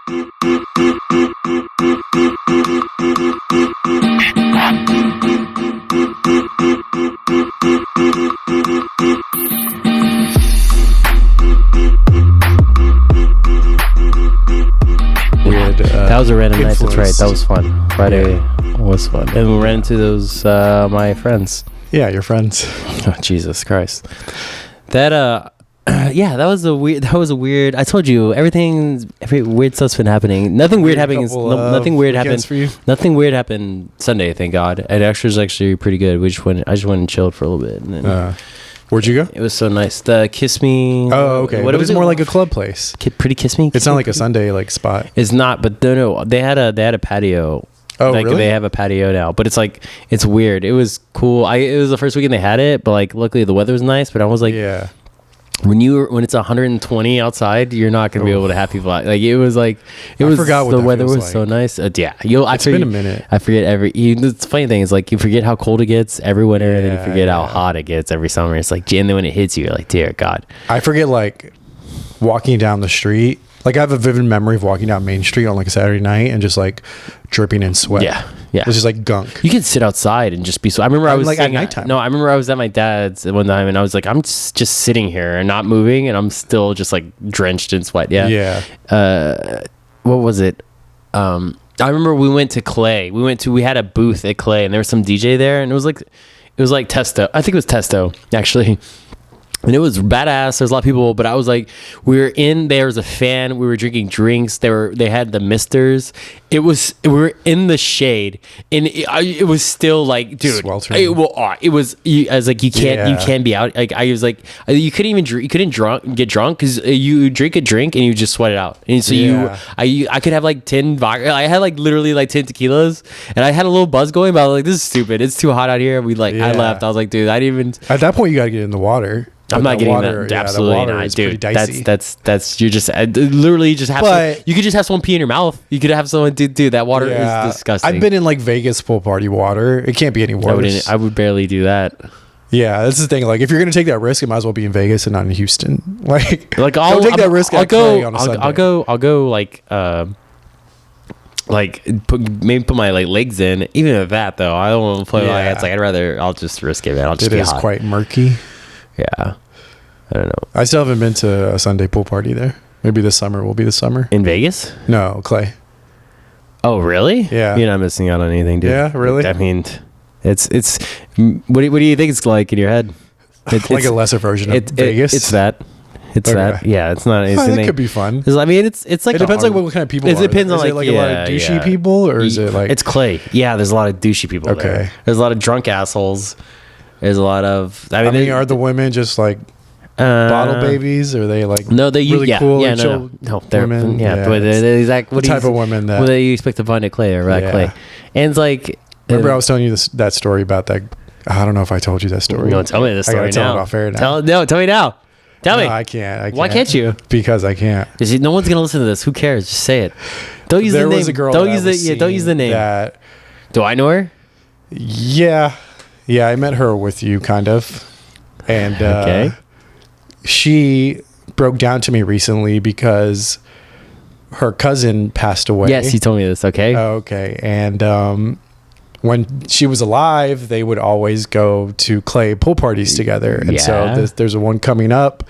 That was a random night. That's right. That was fun. Friday was fun, and we ran into those my friends. Yeah, your friends. Oh, Jesus Christ. That yeah, that was a weird. I told you every weird stuff's been happening. Nothing weird happening. Nothing weird happened for you. Nothing weird happened Sunday. Thank God. It actually was actually pretty good. I just went and chilled for a little bit. And then, where'd you go? It was so nice. The Kiss Me. Oh, okay. What was it? More like a club place. Pretty Kiss Me. It's not like a Sunday like spot. It's not, but no. They had a patio. Oh, like, really? They have a patio now, but it's like it's weird. It was cool. It was the first weekend they had it, but like luckily the weather was nice. But I was like, yeah. When it's 120 outside, you're not gonna be able to have people out. Like it was like it was. I forgot what the weather was like. So nice. Yeah, it's been a minute. I forget the funny thing is like you forget how cold it gets every winter, and then you forget how hot it gets every summer. It's like, and then when it hits you, you're like, dear God. I forget like walking down the street. Like I have a vivid memory of walking down Main Street on like a Saturday night and just like dripping in sweat. Yeah. It's just like gunk. You can sit outside and just be. So I remember I was like at nighttime. No, I remember I was at my dad's one time and I was like, I'm just sitting here and not moving and I'm still just like drenched in sweat. Yeah. Yeah. What was it? I remember we went to Clay. We had a booth at Clay and there was some DJ there and it was like Testo. I think it was Testo actually. And it was badass. There's a lot of people, but I was like, there was a fan. We were drinking drinks. They had the misters. We were in the shade, and it was still like, dude. Sweltering. I was like, you can't be out. Like I was like, you couldn't even drink. You couldn't get drunk because you drink a drink and you just sweat it out. And so I could have like 10 vodka. I had like literally like 10 tequilas, and I had a little buzz going. But I was like, this is stupid. It's too hot out here. I left. I was like, dude, I didn't even. At that point, you got to get in the water. I'm not getting that. Absolutely not, dude. That's you just literally just have. You could just have someone pee in your mouth. You could have someone dude. That water is disgusting. I've been in like Vegas pool party water. It can't be any worse. I would barely do that. Yeah, that's the thing. Like, if you're gonna take that risk, it might as well be in Vegas and not in Houston. Like I'll take that risk. I'll go maybe put my like legs in. Even at that though, I don't want to play. It's like I'll just risk it, man. It is quite murky. Yeah, I don't know. I still haven't been to a Sunday pool party there. Maybe this summer will be the summer. In Vegas? No, Clay. Oh, really? Yeah. You're not missing out on anything, dude. Yeah, really? I mean, it's. What do you think it's like in your head? It's like a lesser version of Vegas. It's that. It's that. Yeah, it's not. It could be fun. I mean, it's like. It depends like what kind of people. It depends on like a lot of douchey people, or is it like? It's Clay. Yeah, there's a lot of douchey people. Okay. There. There's a lot of drunk assholes. There's a lot of. I mean, are the women just like bottle babies? Or are they like really cool? No, they're women. But they're exactly what type of women that? What do you expect to find at Clay or at Clay? And it's like. Remember, I was telling you that story about that. I don't know if I told you that story. No, tell me this story now. Tell it off air now. Tell me now. Tell me. I can't. Why can't you? Because I can't. No one's gonna listen to this. Who cares? Just say it. Don't use the name. There was a girl. Don't use the name. Do I know her? Yeah. Yeah, I met her with you, kind of. And okay. She broke down to me recently because her cousin passed away. Yes, you told me this. Okay. Okay. And when she was alive, they would always go to Clay pool parties together. And so there's a one coming up,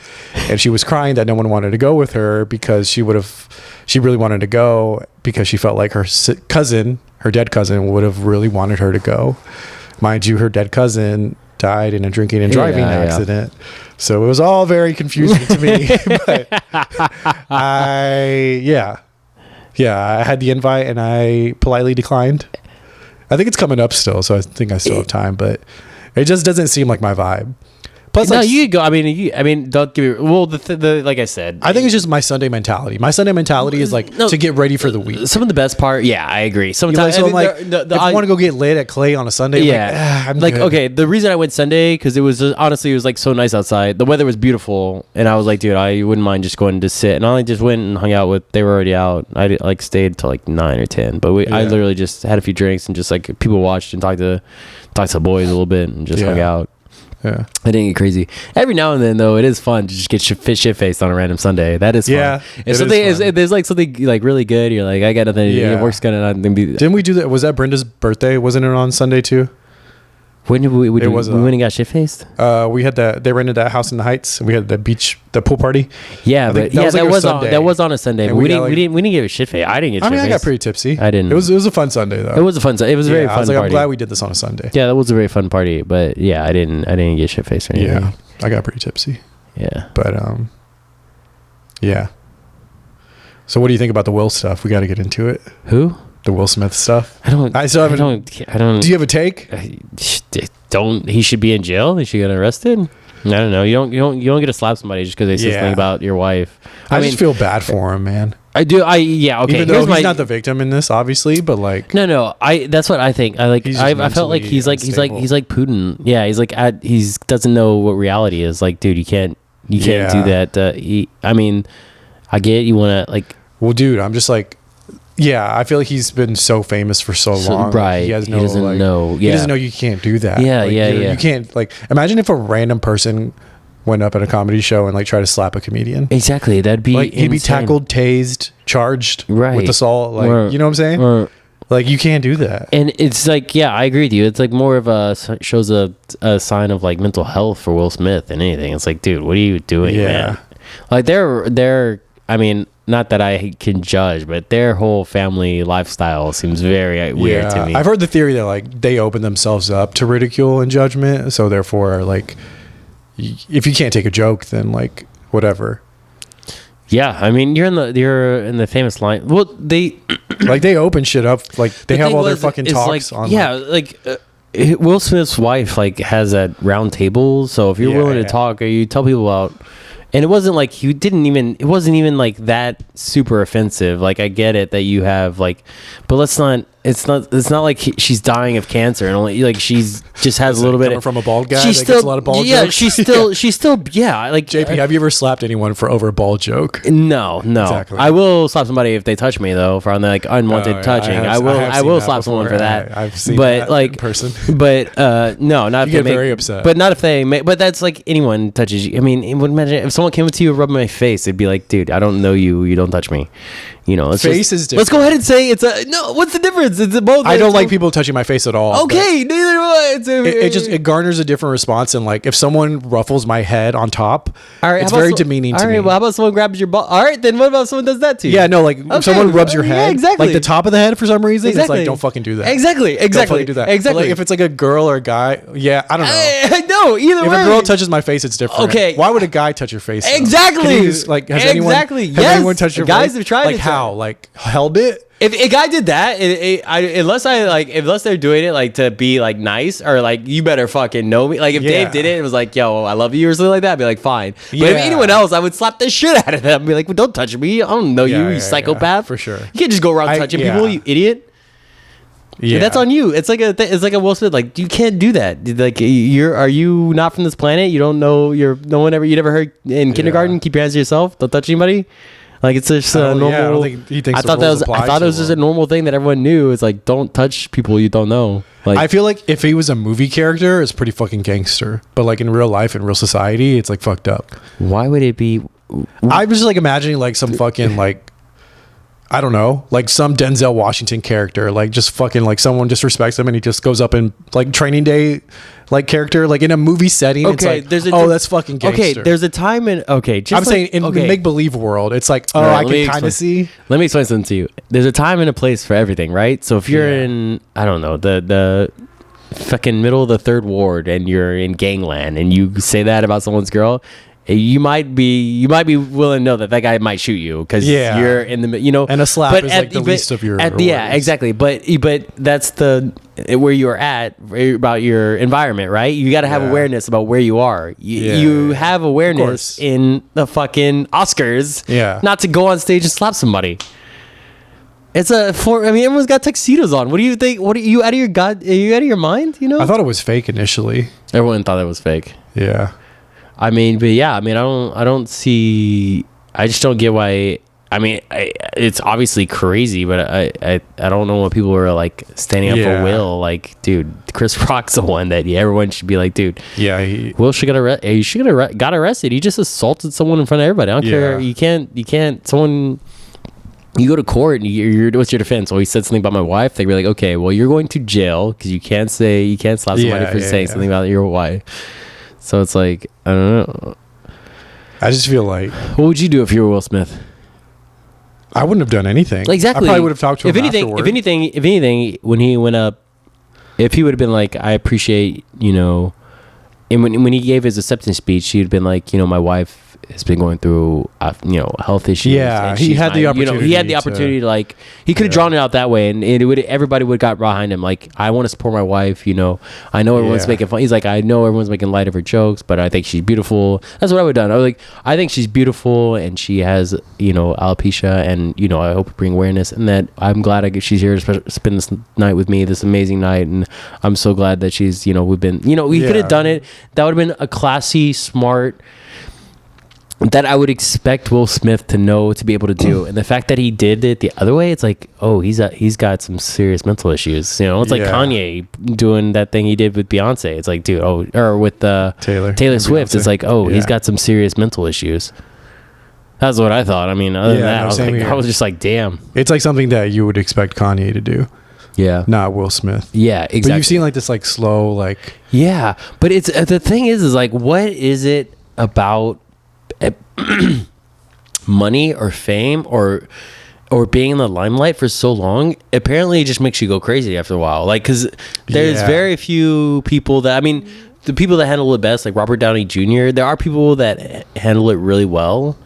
and she was crying that no one wanted to go with her because she really wanted to go because she felt like her dead cousin would have really wanted her to go. Mind you, her dead cousin died in a drinking and driving accident. So it was all very confusing to me. But I had the invite and I politely declined. I think it's coming up still, so I think I still have time, but it just doesn't seem like my vibe. Plus, no, you could go. I mean, don't give me. Well, the like I said, I think it's just my Sunday mentality. My Sunday mentality is like to get ready for the week. Some of the best part, I agree. Sometimes, if I want to go get lit at Clay on a Sunday, I'm like, okay. The reason I went Sunday because it was honestly it was like so nice outside. The weather was beautiful, and I was like, dude, I wouldn't mind just going to sit. And I just went and hung out with. They were already out. I like stayed till like 9 or 10, but I literally just had a few drinks and just like people watched and talked to the boys a little bit and just hung out. Yeah. I didn't get crazy. Every now and then, though, it is fun to just get shit faced on a random Sunday. That is fun. Yeah, If there's like something like really good, you're like, I got nothing to do. Yeah. Work's gonna nothing to be. Didn't we do that? Was that Brenda's birthday? Wasn't it on Sunday too? When did we went and got shit faced? We had they rented that house in the Heights. We had the pool party. Yeah, but that was on a Sunday. But we didn't get shit faced. I didn't get. I got pretty tipsy. I didn't. It was a fun Sunday though. It was a fun. It was a very fun. I was like, party. I'm glad we did this on a Sunday. Yeah, that was a very fun party. But yeah, I didn't get shit faced or anything. Yeah, I got pretty tipsy. Yeah, but yeah. So what do you think about the Will stuff? We got to get into it. Who? The Will Smith stuff. I don't. Do you have a take? He should be in jail. He should get arrested. I don't know. You don't get to slap somebody just because they say something about your wife. I mean, just feel bad for him, man. I do. Yeah. Okay. Even though he's not the victim in this, obviously, but like. No. That's what I think. I felt like he's like Putin. Yeah. He's like he doesn't know what reality is. Like, dude, you can't do that. I mean, I get you want to like. Well, dude, I'm just like. Yeah, I feel like he's been so famous for so long. Right. He doesn't know. Yeah. He doesn't know you can't do that. Yeah, You can't imagine if a random person went up at a comedy show and like tried to slap a comedian. Exactly. That'd be like he'd be tackled, tased, charged with assault. Like you know what I'm saying? Like you can't do that. And it's like, yeah, I agree with you. It's like more of shows a sign of like mental health for Will Smith than anything. It's like, dude, what are you doing, man? Like they're I mean, not that I can judge, but their whole family lifestyle seems very weird to me. I've heard the theory that like they open themselves up to ridicule and judgment, so therefore like if you can't take a joke, then like whatever. Yeah, I mean you're in the famous line. Well, they like they open shit up, like they have all their fucking talks like, on. Will Smith's wife like has that round table, so if you're willing to talk or you tell people about. And it wasn't like it wasn't even like that super offensive. Like I get it that you have like, but it's not like she's dying of cancer and only like she's just has a little bit from a bald guy. She's still, gets a lot of bald jokes. She's still like JP. Have you ever slapped anyone for over a bald joke? No. Exactly. I will slap somebody if they touch me though for like unwanted touching. I will slap someone for that. I've seen that like in person. But no, not you if get very upset. But not if they but that's like anyone touches you. I mean, imagine if someone came to you and rubbed my face, it'd be like, dude, I don't know you. You don't touch me. You know, is different. Let's go ahead and say no. What's the difference? It's both. I don't like people touching my face at all. Okay, neither do I. It garners a different response, and like if someone ruffles my head on top, it's very demeaning to me. All right, well, how about someone grabs your ball? All right, then what about someone does that to you? Yeah, no, like if someone rubs your head, exactly. like the top of the head for some reason, it's like don't fucking do that. Exactly. Don't fucking do that. Exactly. But like if it's like a girl or a guy, yeah, I don't know. No, either way. If a girl touches my face, it's different. Okay. Why would a guy touch your face? Exactly. Has anyone touched your face? Guys have tried like how? Like held it? If a guy did that, unless they're doing it like to be like nice or like you better fucking know me. Like if Dave did it, it was like, yo, I love you or something like that. I'd be like, fine. But if anyone else, I would slap the shit out of them. I'd be like, well, don't touch me. I don't know you psychopath. For sure. You can't just go around touching people, you idiot. Yeah, that's on you. It's like a Will Smith. Like you can't do that. Like are you not from this planet? You don't know. You never heard in kindergarten. Keep your hands to yourself. Don't touch anybody. Like it's just a normal. I don't think he thinks I thought it was just a normal thing that everyone knew. It's like don't touch people you don't know. Like I feel like if he was a movie character, it's pretty fucking gangster. But like in real life, in real society, it's like fucked up. Why would it be? I'm just like imagining like some fucking like. I don't know, like some Denzel Washington character, like just fucking like someone disrespects him and he just goes up in like Training Day, like character, like in a movie setting. Okay, it's like, that's fucking gangster. Okay, there's a time in saying in make believe world, it's like I can kind of see. Let me explain something to you. There's a time and a place for everything, right? So if you're in, I don't know, the fucking middle of the third ward and you're in gangland and you say that about someone's girl. You might be willing to know that guy might shoot you because you're in the and a slap is like the least of your exactly but that's where you're at about your environment, right? You got to have awareness about where you are. You have awareness in the fucking Oscars not to go on stage and slap somebody. It's everyone's got tuxedos on. What do you think? What are you out of your mind? You know, I thought it was fake initially. Everyone thought it was fake. Yeah. I mean, but yeah, I don't see. I just don't get why. I mean, it's obviously crazy, but I don't know what people are like standing up for Will. Like, dude, Chris Rock's the one that everyone should be like, dude. Yeah, Will should got arrested. He just assaulted someone in front of everybody. I don't care. You can't. Someone. You go to court and you're what's your defense? Well, he said something about my wife. They were like, okay, well, you're going to jail because you can't slap somebody for saying something about your wife. So it's like, I don't know. I just feel like, what would you do if you were Will Smith? I wouldn't have done anything. Exactly. I probably would have talked to him afterward. If anything, when he went up, if he would have been like, I appreciate, and when he gave his acceptance speech, he'd been like, my wife has been going through, health issues. Yeah, he had the opportunity. He had the opportunity to like, he could have drawn it out that way, and everybody would have got behind him. Like, I want to support my wife. I know everyone's making fun. He's like, I know everyone's making light of her jokes, but I think she's beautiful. That's what I would have done. I was like, I think she's beautiful, and she has, alopecia, and I hope we bring awareness, and that I'm glad she's here to spend this night with me, this amazing night, and I'm so glad that she's, we've been, we could have done it. That would have been a classy, smart. That I would expect Will Smith to know, to be able to do, and the fact that he did it the other way, it's like, oh, he's got some serious mental issues. It's like Kanye doing that thing he did with Beyonce. It's like, dude, or with Taylor Swift. Beyonce. It's like, oh, he's got some serious mental issues. That's what I thought. I mean, other than that, I was just like, damn. It's like something that you would expect Kanye to do. Yeah, not Will Smith. Yeah, exactly. But you've seen like this like slow like. Yeah, but it's the thing is like, what is it about money or fame or being in the limelight for so long? Apparently it just makes you go crazy after a while, like, because there's very few people that, I mean, the people that handle it best, like Robert Downey Jr., there are people that handle it really well,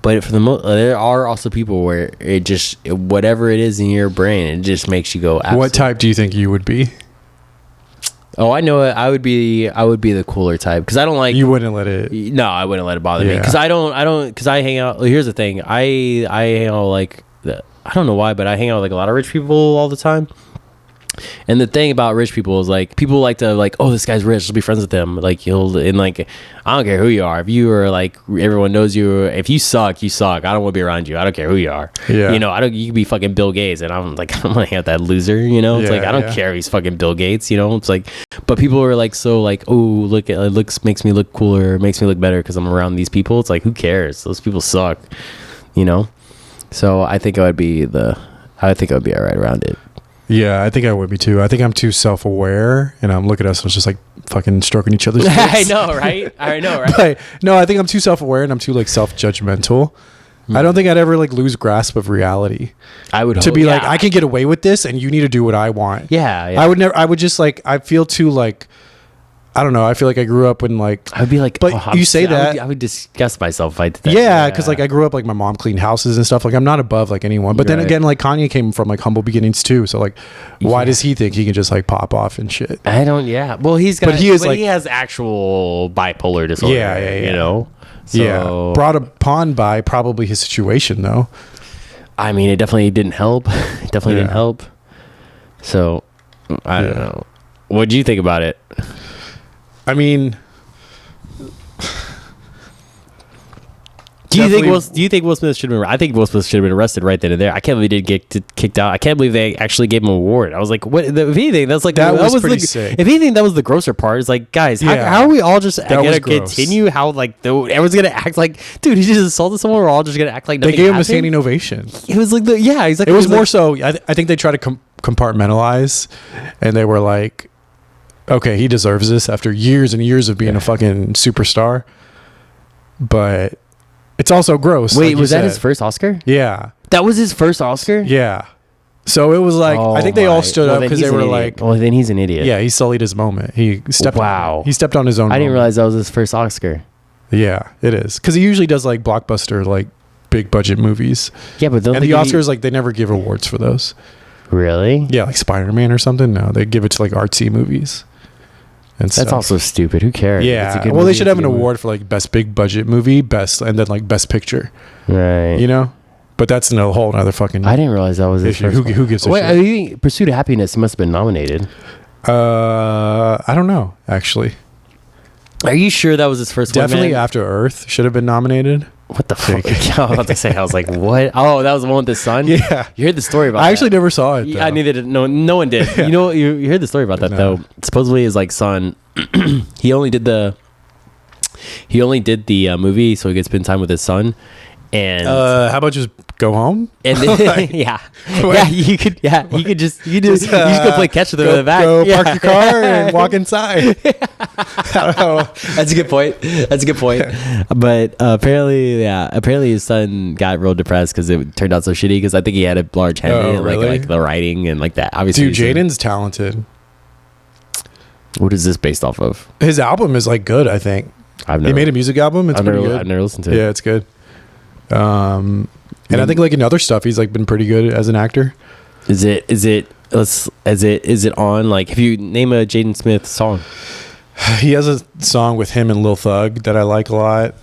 but for the most, there are also people where it just, whatever it is in your brain, it just makes you go absolutely. What type do you think you would be? Oh, I know it. I would be the cooler type, because I don't like. You wouldn't let it. No, I wouldn't let it bother me, because I don't because I hang out. Here's the thing. I hang out like I don't know why, but I hang out with like a lot of rich people all the time. And the thing about rich people is like, people like to like, oh, this guy's rich, let's be friends with him. Like, I don't care who you are. If you are like, everyone knows you. If you suck, you suck. I don't want to be around you. I don't care who you are. Yeah. You could be fucking Bill Gates, and I'm like, I don't want to hang out that loser. It's like, I don't care if he's fucking Bill Gates. It's like, but people are like, so like, oh, look, it makes me look cooler, makes me look better because I'm around these people. It's like, who cares? Those people suck. So I think I would be all right around it. Yeah, I think I would be too. I think I'm too self-aware, and look at us, and it's just like fucking stroking each other's face. I know, right? But, no, I think I'm too self-aware, and I'm too like self-judgmental. I don't think I'd ever like lose grasp of reality. I would to be like, I can get away with this, and you need to do what I want. Yeah. I would never. I would just like. I feel too like. I don't know. I feel like I grew up in like. I'd be like, but you say that. I would disgust myself if I did that. Yeah, because like I grew up like my mom cleaned houses and stuff. Like I'm not above like anyone. But then again, like Kanye came from like humble beginnings too. So like, why does he think he can just like pop off and shit? I don't. Yeah. Well, he has actual bipolar disorder. Yeah. So, brought upon by probably his situation though. I mean, it definitely didn't help. Didn't help. So I don't know. What do you think about it? I mean, do you think Will Smith should have been? I think Will Smith should have been arrested right then and there. I can't believe he didn't get kicked out. I can't believe they actually gave him an award. I was like, what? If anything, that's like that was pretty sick. If anything, that was the grosser part. It's like, guys, how are we all just gonna continue? How like everyone's gonna act like, dude, he just assaulted someone. We're all just gonna act like nothing they gave him happened? a standing ovation. It was like he's like, it was more so. I think they tried to compartmentalize, and they were like, okay, he deserves this after years and years of being a fucking superstar. But it's also gross. Wait, was that his first Oscar? Yeah. That was his first Oscar? Yeah. So it was like, I think they all stood up because they were like... Well, then he's an idiot. Yeah, he sullied his moment. He stepped on his own I didn't realize that was his first Oscar. Yeah, it is. Because he usually does like blockbuster, like big budget movies. Yeah, but and the Oscars, like they never give awards for those. Really? Yeah, like Spider-Man or something. No, they give it to like artsy movies. And that's also stupid. Who cares? Yeah. Well, they should have an award for like best big budget movie, and then like best picture. Right. But that's a whole other fucking. I didn't realize that was his issue. Who gives a shit? Wait, Pursuit of Happiness, he must have been nominated. I don't know, actually. Are you sure that was his first one? Definitely After Earth should have been nominated. What the fuck? I was about to say. I was like, what? Oh, that was the one with the sun. Yeah. You heard the story about? I actually never saw it. Yeah, neither did. No one did. Yeah. You know, you heard the story about that though. Supposedly, his like son, he only did the movie so he could spend time with his son. And how about just go home? And then, Like, yeah, what? yeah, you could just go play catch with him in the back. Go Yeah. park your car and walk inside. I don't know. That's a good point. But apparently his son got real depressed because it turned out so shitty. Because I think he had a large head in it, really? like the writing and like that. Obviously, Dude, Jaden's talented. What is this based off of? His album is like good. I think he made a music album. It's pretty good. I've never listened to it. Yeah, it's good. And I think like in other stuff, he's like been pretty good as an actor. Is it on like? Have you name a Jaden Smith song? He has a song with him and Lil Thug that I like a lot.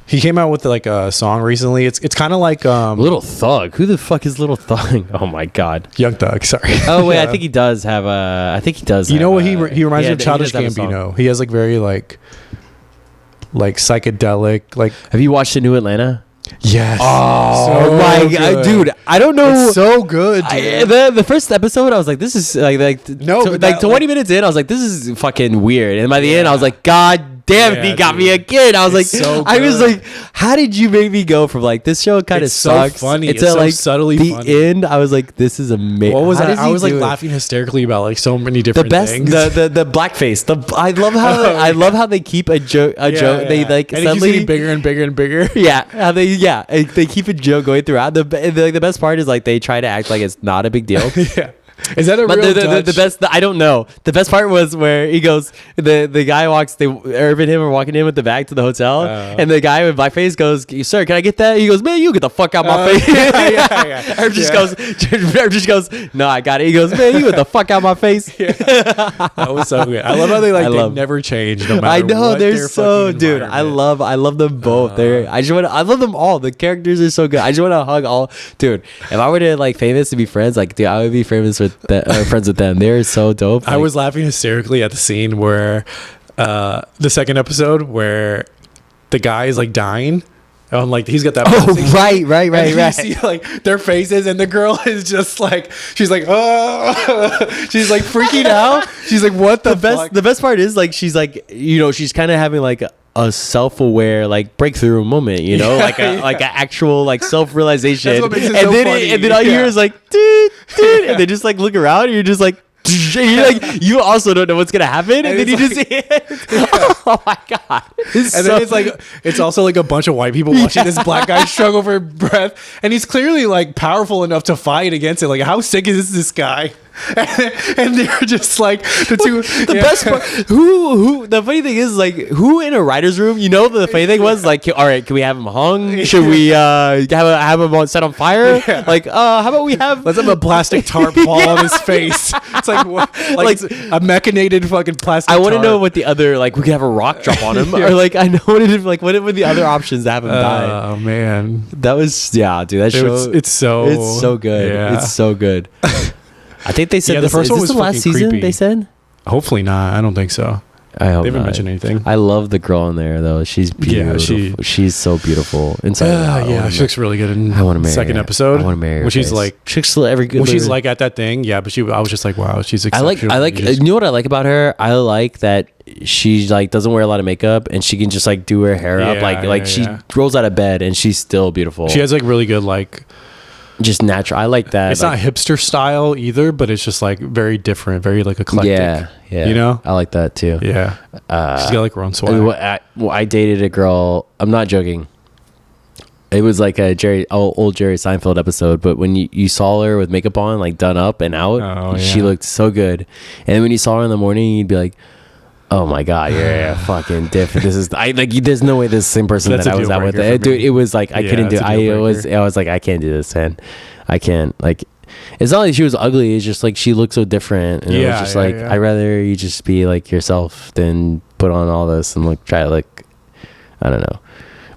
He came out with like a song recently. It's kind of like Little Thug. Who the fuck is Little Thug? Oh my god. Young Thug. Sorry. Oh wait, yeah. I think he does have a. I think he does. You know what he reminds me of? Childish Gambino. He has like very like psychedelic. Like, have you watched The New Atlanta? Yes. Oh so my god, god, dude! I don't know. It's so good. Dude. The first episode, I was like, "This is like 20 minutes in, I was like, this is fucking weird." And by the end, I was like, "God damn, he got me again." I was like, I was like, "How did you make me go from like this show kind of sucks?" So funny. It's so like subtly the funny. end. I was like, "This is amazing." What was that? I was like laughing hysterically about like so many different things. The blackface. I love how they keep a joke. Yeah. They like and suddenly it keeps getting bigger and bigger and bigger. Yeah, how they keep a joke going throughout. The best part is like they try to act like it's not a big deal. Yeah. Is that a but real the best? I don't know. The best part was where he goes. The guy walks. Irv and him are walking in with the bag to the hotel, and the guy with blackface goes, "Sir, can I get that?" He goes, "Man, you get the fuck out my face." Yeah. Irv just goes, "No, I got it." He goes, "Man, you get the fuck out my face." Yeah. That was so good. I love how they never change. No matter I know what they're so dude. I love them both. I love them all. The characters are so good. I just want to hug all. Dude, if I were to like famous to be friends, like dude, I would be famous with friends with them. They're so dope. I was laughing hysterically at the scene where the second episode where the guy is like dying. And like he's got that. Right. You see like their faces, and the girl is just like she's like, oh, she's like freaking out. She's like, what the fuck? The best part is like she's like, you know, she's kind of having like a self-aware like breakthrough moment, you know, like an actual like self-realization. That's what makes it and so then funny. And then all you hear is like, dude, and they just like look around, and you're just like. You're like, you also don't know what's gonna happen, and then you just oh my god! Then it's like it's also like a bunch of white people watching this black guy struggle for breath, and he's clearly like powerful enough to fight against it. Like, how sick is this guy? And they're just like the two. Best part. Who? The funny thing is, like, who in a writer's room? You know, the funny thing was like, all right, can we have him hung? Should we have him set on fire? Yeah. Like, how about we let's have a plastic tarp fall on his face. It's like what? Like a mechanated fucking plastic. I want to know what the other like. We could have a rock drop on him, or like I know what what would the other options to have him die? Oh man, that was dude. That show. It's so good. Yeah. It's so good. I think they said the first one was the last season. Creepy. They said. Hopefully not. I don't think so. I hope they haven't not. mentioned anything. I love the girl in there though. She's beautiful. Yeah, she's so beautiful. Inside she looks really good in I want to marry second her. episode. I want to marry her. When she's like, every good. When she's like at that thing, yeah. But I was just like, wow, she's. I like. You know what I like about her? I like that she like doesn't wear a lot of makeup and she can just like do her hair up. Like she rolls out of bed and she's still beautiful. She has like really good like. Just natural. I like that. It's not hipster style either, but it's just like very different, very like eclectic. Yeah. You know, I like that too. Yeah. She's got like her own swag. I dated a girl. I'm not joking. It was like a old Jerry Seinfeld episode, but when you saw her with makeup on, like done up and out, she looked so good. And then when you saw her in the morning, you'd be like, "Oh my god, you're fucking different." This is there's no way this is the same person that I was out with. Dude, it was like I couldn't do it. I was like, I can't do this, man. I can't. Like, it's not like she was ugly, it's just like she looked so different. And it was just like I'd rather you just be like yourself than put on all this and try to I don't know.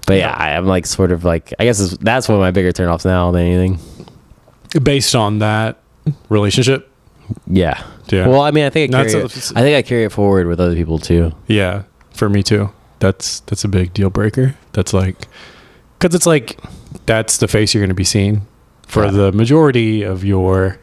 But I'm like sort of like I guess that's one of my bigger turnoffs now than anything. Based on that relationship. Yeah. Well, I mean, I think I carry it forward with other people too. Yeah, for me too. That's a big deal breaker. That's like Because it's like, that's the face you're going to be seeing for the majority of your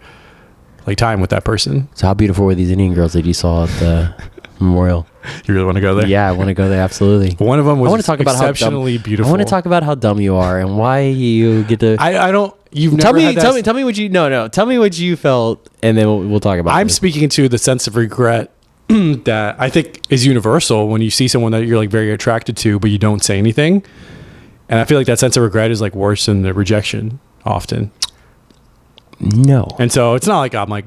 like time with that person. So how beautiful were these Indian girls that you saw at the memorial? You really want to go there? Yeah, I want to go there. Absolutely. One of them was I want to talk about exceptionally beautiful. I want to talk about how dumb you are and why you get to. I don't. You've tell never me. had that. Tell me what you. No. Tell me what you felt, and then we'll talk about. I'm this. speaking to the sense of regret that I think is universal when you see someone that you're like very attracted to, but you don't say anything. And I feel like that sense of regret is like worse than the rejection often. No. And so it's not like I'm like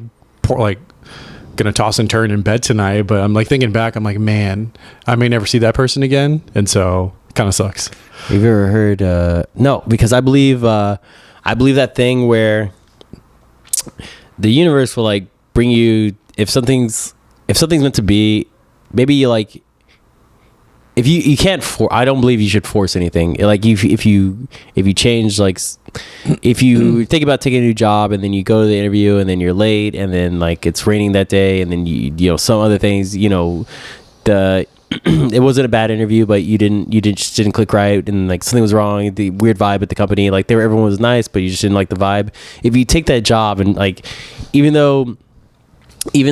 gonna toss and turn in bed tonight, but I'm like thinking back, I'm like, man, I may never see that person again, and so it kind of sucks. Have you ever heard? No, because I believe that thing where the universe will like bring you if something's meant to be. Maybe you like. If you can't I don't believe you should force anything. Like if you change, like if you think about taking a new job and then you go to the interview and then you're late and then like it's raining that day and then you know some other things, you know, it wasn't a bad interview, but you just didn't click right and like something was wrong, the weird vibe at the company, like everyone was nice but you just didn't like the vibe. If you take that job and like even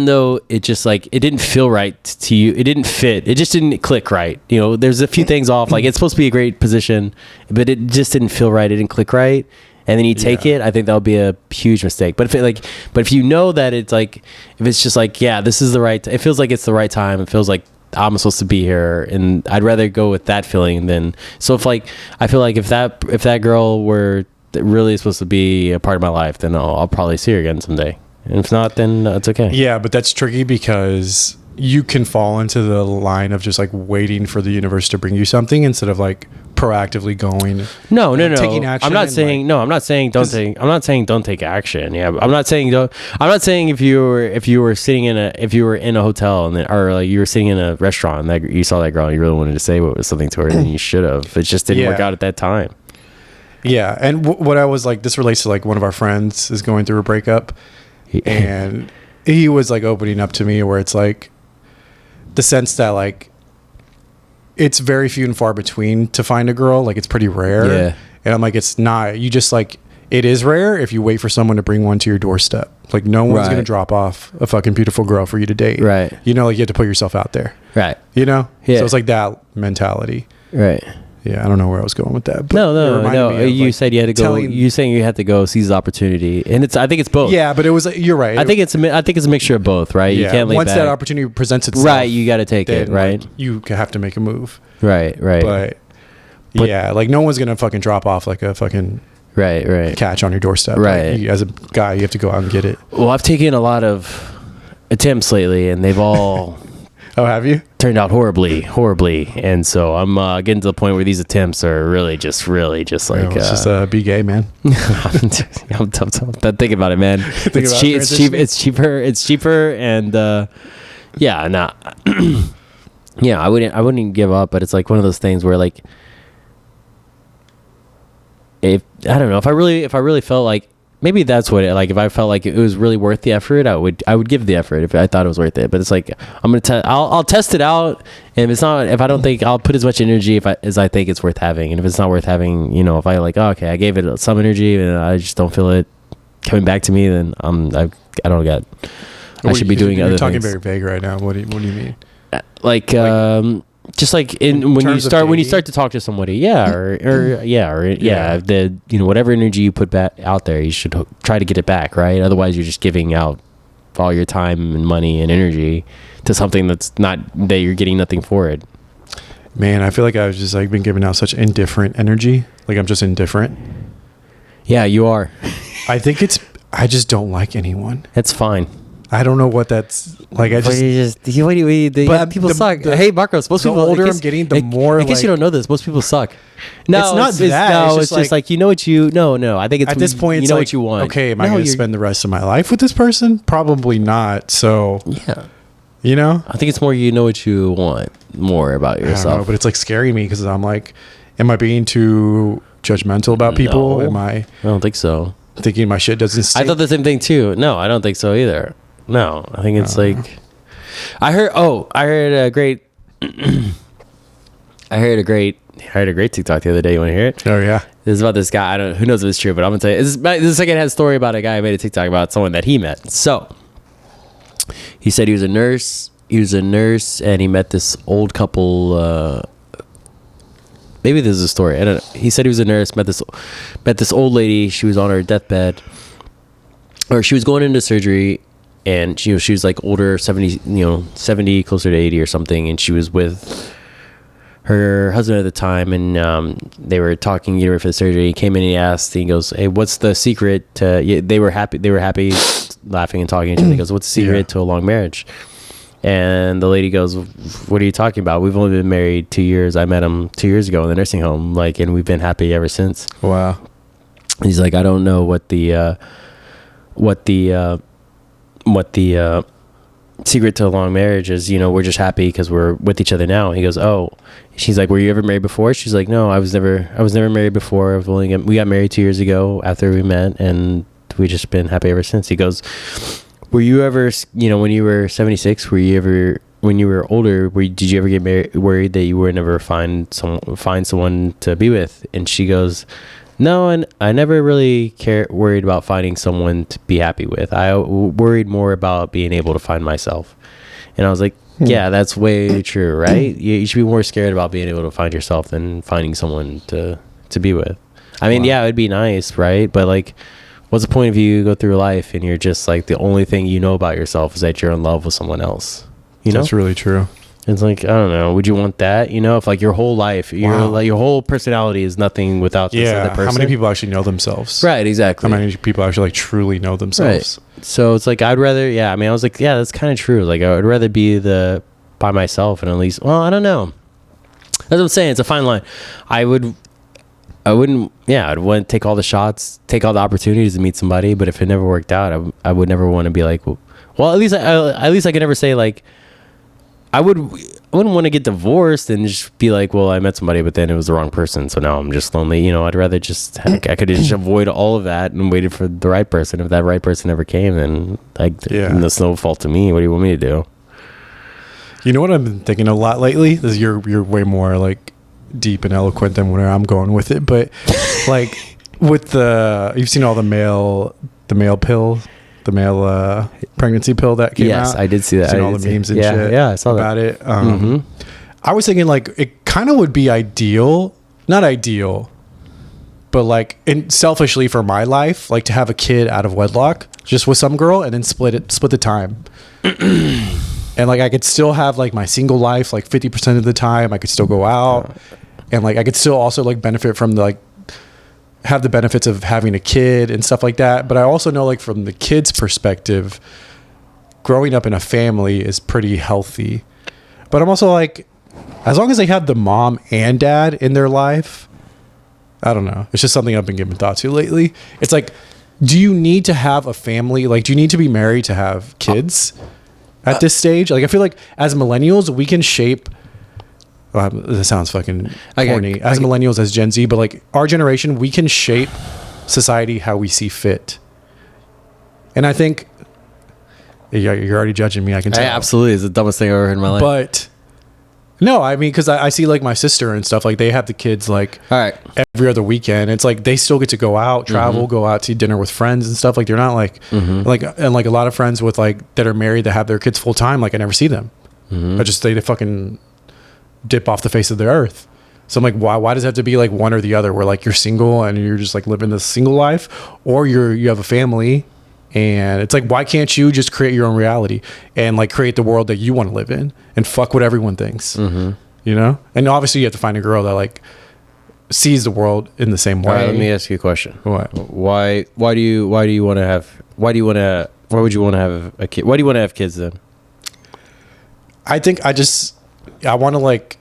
though it just like it didn't feel right to you, it didn't fit, it just didn't click right, you know, there's a few things off, like it's supposed to be a great position but it just didn't feel right, it didn't click right, and then you take it, I think that would be a huge mistake. But if you know that it's like, if it's just like, yeah, this is the right it feels like it's the right time, it feels like I'm supposed to be here, and I'd rather go with that feeling than, so if like I feel like if that girl were really supposed to be a part of my life, then I'll probably see her again someday. And if not, then it's okay. Yeah, but that's tricky because you can fall into the line of just like waiting for the universe to bring you something instead of like proactively going. No. Taking action. I'm not saying don't take action. Yeah, I'm not saying if you were in a hotel and or like you were sitting in a restaurant and that you saw that girl and you really wanted to say something to her, then you should have. It just didn't work out at that time. Yeah, and what I was like, this relates to like one of our friends is going through a breakup. And he was like opening up to me where it's like the sense that like it's very few and far between to find a girl, like it's pretty rare. Yeah. And I'm like, it's not, you just like, it is rare if you wait for someone to bring one to your doorstep. Like no one's going to drop off a fucking beautiful girl for you to date. Right. You know, like you have to put yourself out there. Right. You know? Yeah. So it's like that mentality. Right. Yeah, I don't know where I was going with that. But no. You said you had to go. You saying you had to go seize the opportunity, and I think it's both. Yeah, but it was. You're right. I think it's a mixture of both, right? Yeah. You can't lay once back. That opportunity presents itself, right? You got to take it, right? Like, you have to make a move, right? But yeah, like no one's gonna fucking drop off like a fucking right catch on your doorstep, right? Like, as a guy, you have to go out and get it. Well, I've taken a lot of attempts lately, and they've all. Oh, have you? Turned out horribly, and so I'm getting to the point where these attempts are really just like it's just be gay, man. I'm thinking about it, man. It's cheaper, and yeah, yeah, I wouldn't give up, but it's like one of those things where like if I don't know if I really felt like. Maybe that's what like if I felt like it was really worth the effort, I would give the effort if I thought it was worth it. But it's like I'll test it out, and if it's not, if I don't think, I'll put as much energy as I think it's worth having, and if it's not worth having, you know, if I like, oh, okay, I gave it some energy and I just don't feel it coming back to me, then I don't get. I should be doing other things. You're talking very vague right now. What do you mean? Like just like when you start to talk to somebody, the you know whatever energy you put back out there, you should try to get it back, right? Otherwise, you're just giving out all your time and money and energy to something that you're getting nothing for it. Man, I feel like I've just like been giving out such indifferent energy. Like I'm just indifferent. Yeah, you are. I think I just don't like anyone. That's fine. I don't know what that's like. People suck. Hey, Marcos, most people. The older I'm getting, the more. I guess you don't know this. Most people suck. No, it's not it's just like you know what you. No. I think it's at this point. You know like, what you want. Okay, am I going to spend the rest of my life with this person? Probably not. So yeah, you know. I think it's more you know what you want more about yourself. I don't know, but it's like scaring me because I'm like, am I being too judgmental about people? No, I don't think so. Thinking my shit doesn't stink? I thought the same thing too. No, I don't think so either. No, I think it's like I heard a great I heard a great TikTok the other day. You want to hear it? Oh yeah. This is about this guy. Who knows if it's true, but I'm gonna tell you. This is a secondhand story about a guy who made a TikTok about someone that he met. So he said he was a nurse. He was a nurse, and he met this old couple. Maybe this is a story. I don't know. He said he was a nurse. Met this old lady. She was on her deathbed, or she was going into surgery, and she was like older, 70, 70, closer to 80 or something, and she was with her husband at the time, and they were talking, getting ready for the surgery. He came in and he asked, he goes, "Hey, what's the secret to?" Yeah, they were happy, laughing and talking to each other. He goes, "What's the secret to a long marriage?" And the lady goes, "What are you talking about? We've only been married 2 years. I met him 2 years ago in the nursing home, and we've been happy ever since." Wow. He's like, "I don't know what the secret to a long marriage is. We're just happy because we're with each other now." He goes, "Oh." She's like, "Were you ever married before?" She's like, "No, I was never married before. We got married 2 years ago after we met, and we just been happy ever since." He goes, "Were you ever, when you were 76, when you were older, did you ever get worried that you would never find someone to be with?" And she goes, "No, and I never really worried about finding someone to be happy with. I worried more about being able to find myself." And I was like, yeah, that's way true, right? You should be more scared about being able to find yourself than finding someone to be with. I mean, yeah, it'd be nice, right? But what's the point of you go through life and you're just like, the only thing you know about yourself is that you're in love with someone else? That's really true. It's like, I don't know. Would you want that? If your whole life, your whole personality is nothing without this other person. How many people actually know themselves? Right, exactly. How many people actually truly know themselves? Right. So it's like, I'd rather, I was like, yeah, that's kind of true. I would rather be by myself, and at least, I don't know. That's what I'm saying. It's a fine line. I'd want to take all the shots, take all the opportunities to meet somebody, but if it never worked out, I would never want to be like, well, at least I could never say I wouldn't want to get divorced and just be like, well, I met somebody, but then it was the wrong person, so now I'm just lonely. I'd rather just, I could just avoid all of that and waited for the right person. If that right person never came, then that's no fault to me. What do you want me to do? You know what I've been thinking a lot lately? You're way more deep and eloquent than where I'm going with it, but with you've seen all the male pill. The male pregnancy pill that came out. Yes, I did see that. Seen all the memes and shit. Yeah, I saw about it. I was thinking it kind of would be ideal, not ideal, but selfishly for my life, to have a kid out of wedlock, just with some girl, and then split the time. And I could still have my single life 50% of the time. I could still go out, and I could still also benefit from have the benefits of having a kid and stuff like that. But I also know from the kid's perspective, growing up in a family is pretty healthy. But I'm also as long as they have the mom and dad in their life, I don't know. It's just something I've been giving thought to lately. It's do you need to have a family? Do you need to be married to have kids at this stage? I feel as millennials, we can shape. This sounds fucking corny. As millennials, as Gen Z, but our generation, we can shape society how we see fit. And I think you're already judging me. I can tell. Absolutely, it's the dumbest thing I've ever heard in my life. But no, I mean, because I see my sister and stuff. They have the kids all right every other weekend. It's they still get to go out, travel, go out to dinner with friends and stuff. They're not and a lot of friends with that are married that have their kids full time. I never see them. I just they fucking dip off the face of the earth. So I'm why does it have to be one or the other, where you're single and you're just living this single life, or you have a family, and it's why can't you just create your own reality and create the world that you want to live in and fuck what everyone thinks. And obviously you have to find a girl that sees the world in the same way. All right, let me ask you a question. What? Why would you want to have a kid? Why do you want to have kids then? I think I want to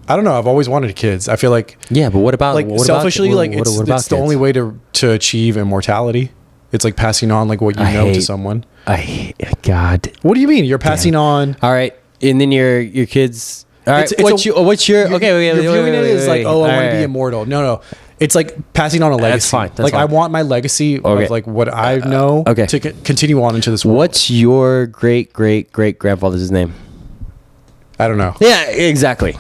I don't know. I've always wanted kids. I feel yeah, but what about selfishly? It's the only way to achieve immortality. It's passing on what you know to someone. God. What do you mean? You're passing on. All right, and then your kids. All right. What's your okay? You're viewing it as I want to be immortal. No. It's passing on a legacy. That's fine. That's fine. I want my legacy of what I know to continue on into this world. What's your great grandfather's name? I don't know. Yeah, exactly.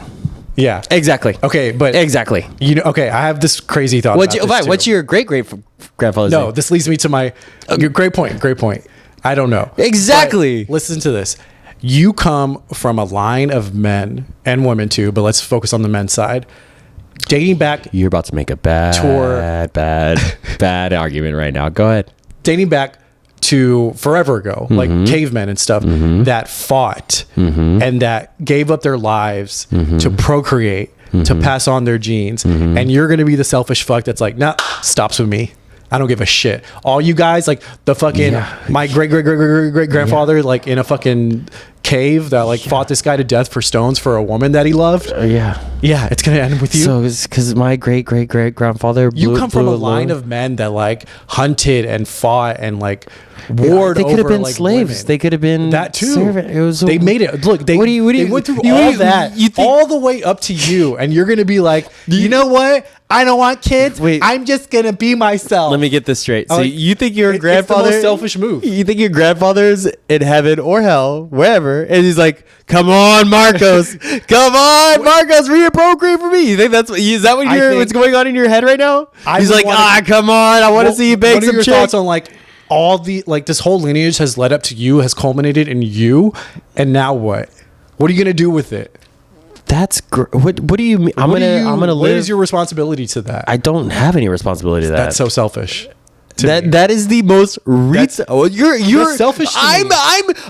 Yeah. Exactly. Okay, but Exactly. you know, okay, I have this crazy thought. What's your great grandfather's No, name? this leads me to my your great point. Great point. I don't know. Exactly. But listen to this. You come from a line of men and women too, but let's focus on the men's side. Dating back, You're about to make a bad argument right now. Go ahead. dating back to forever ago, like cavemen and stuff that fought and that gave up their lives to procreate, to pass on their genes. And you're going to be the selfish fuck that's like, nah, stops with me. I don't give a shit. All you guys, like the fucking, my great grandfather, like in a fucking cave that like fought this guy to death for stones for a woman that he loved. Yeah, it's gonna end with you. So it's because my great grandfather. You come from a line of men that like hunted and fought and like warred They could have over, been like, slaves. women. They could have been that too. It was they made it. Look, they they went through all that, all the way up to you, and you're gonna be like, you know what? I don't want kids. Wait. I'm just gonna be myself. Let me get this straight. So Like, you think your it's the grandfather most selfish move. You think your grandfather's in heaven or hell, wherever, and he's like, "Come on, Marcos, come on, Marcos, reappropriate for me." You think is that what what's going on in your head right now? He's like, come on, I want to see you bake What are some your chick. thoughts on like all the like this whole lineage has led up to you, has culminated in you, and now what? What are you gonna do with it? That's what do you mean? I'm gonna live. What is your responsibility to that? I don't have any responsibility to that. That's so selfish. to me. That is the most you're That's selfish to me.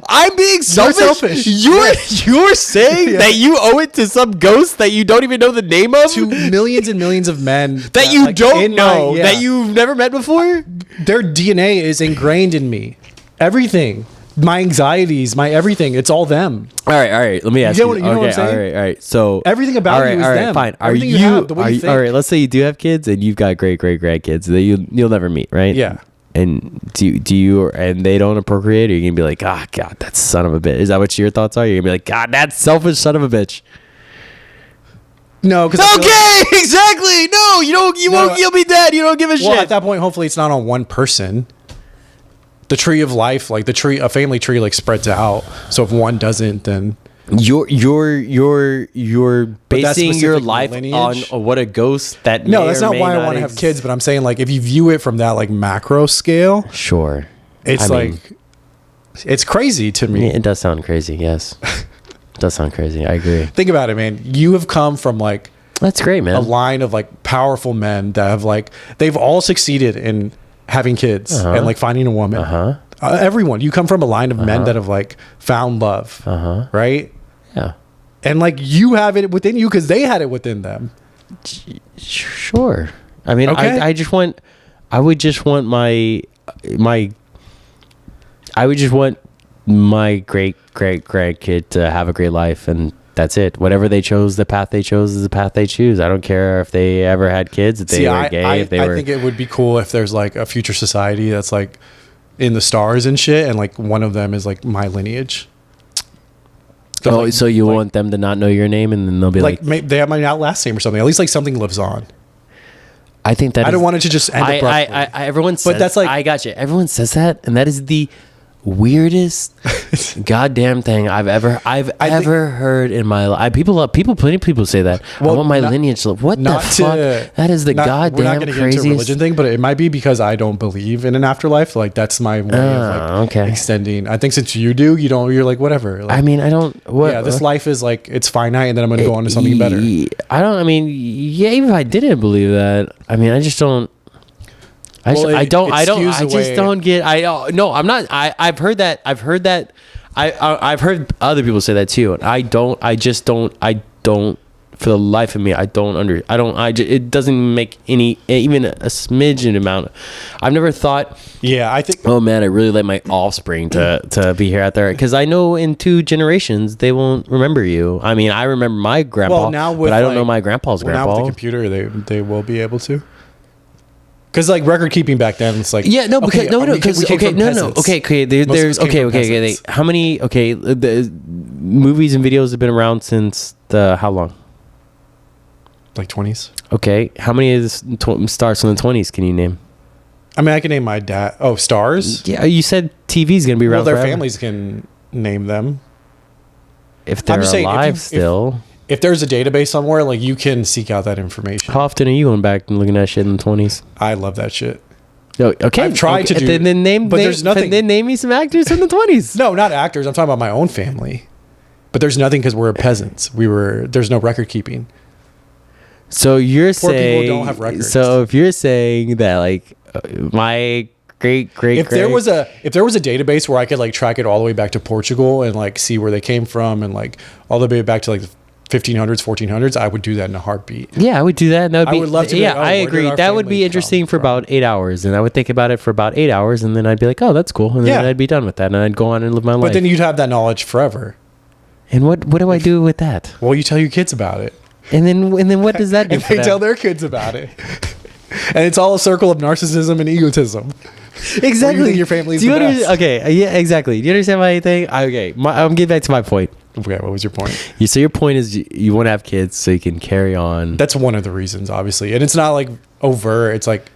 I'm being selfish. You're saying that you owe it to some ghost that you don't even know the name of, to millions and millions of men that you like, don't know, that you've never met before. Their DNA is ingrained in me. Everything. My anxieties, my everything, it's all them. All right. Let me ask you. You know what I'm saying? All right. So everything about you is them. Fine. Everything you have, the way you think. All right. Let's say you do have kids and you've got great grandkids that you'll never meet, right? Yeah. And do you and they don't procreate? Or you're gonna be like, God, that son of a bitch. Is that what your thoughts are? You're gonna be like, God, that selfish son of a bitch. No, because exactly. No, you don't. You won't. You'll be dead. You don't give a shit. Well, at that point, hopefully, it's not on one person. The tree of life, like a family tree, like spreads out. So if one doesn't, then you're basing your life on what a ghost that. No, that's not why I want to have kids. But I'm saying, like, if you view it from that like macro scale, sure, it's it's crazy to me. It does sound crazy. Yes, it does sound crazy. I agree. Think about it, man. You have come from like that's great, man. A line of like powerful men that have like they've all succeeded in having kids and like finding a woman. Everyone, you come from a line of men that have like found love, right? Yeah, and like you have it within you because they had it within them. Sure. I mean, okay. I would just want my great grandkid to have a great life, and that's it. Whatever they chose, the path they chose is the path they choose. I don't care if they ever had kids, if they were gay, if they were. I think it would be cool if there's like a future society that's like in the stars and shit, and like one of them is like my lineage. So you want them to not know your name, and then they'll be like they have my last name or something. At least like something lives on. I think that I don't want it to just end abruptly. Everyone says, but that's like I got you. Everyone says that, and that is the weirdest goddamn thing I've ever heard in my life. Plenty of people say that. Well, I want my lineage. What the fuck? That is the goddamn we're not getting craziest into a religion thing, but it might be because I don't believe in an afterlife. Like that's my way of like extending. I think since you do, you don't. You're like whatever. Like, I mean, I don't. This life is like it's finite, and then I'm going to go on to something better. I mean, even if I didn't believe that, I mean, I just don't. I've heard other people say that too. And for the life of me, it doesn't make even a smidgen amount. I've never thought, I think, oh man, I really like my offspring to be here out there. Cause I know in 2 generations, they won't remember you. I mean, I remember my grandpa, but I don't know my grandpa's grandpa. Now with the computer, they will be able to. Because like record keeping back then, it's like there's how many the movies and videos have been around since how long? Like 20s. Okay, how many of the stars from the 20s can you name? I mean, I can name my dad. Oh, stars. Yeah, you said TV's gonna be around. Well, their forever. families can name them if they're alive still. if there's a database somewhere, like you can seek out that information. How often are you going back and looking at shit in the 20s? I love that shit. Okay, I've tried to do, there's nothing. Then name me some actors in the 20s. No, not actors. I'm talking about my own family. But there's nothing because we're peasants. There's no record keeping. So you're Poor saying people don't have records. So if you're saying that like my great if there was a database where I could like track it all the way back to Portugal and like see where they came from and like all the way back to like the 1500s, 1400s, I would do that in a heartbeat. Yeah, I would do that. And that would I would love to. Yeah, I agree. That would be interesting for about 8 hours, and I would think about it for about 8 hours, and then I'd be like, oh, that's cool, and then I'd be done with that, and I'd go on and live my life. But then you'd have that knowledge forever. And what do I do with that? Well, you tell your kids about it. And then what does that do? And they tell their kids about it. And it's all a circle of narcissism and egotism. Exactly. You your family's the best. Okay, yeah, exactly. Do you understand my thing? Okay, I'm getting back to my point. Okay, what was your point? So your point is you want to have kids so you can carry on. That's one of the reasons, obviously. And it's not like overt. It's like,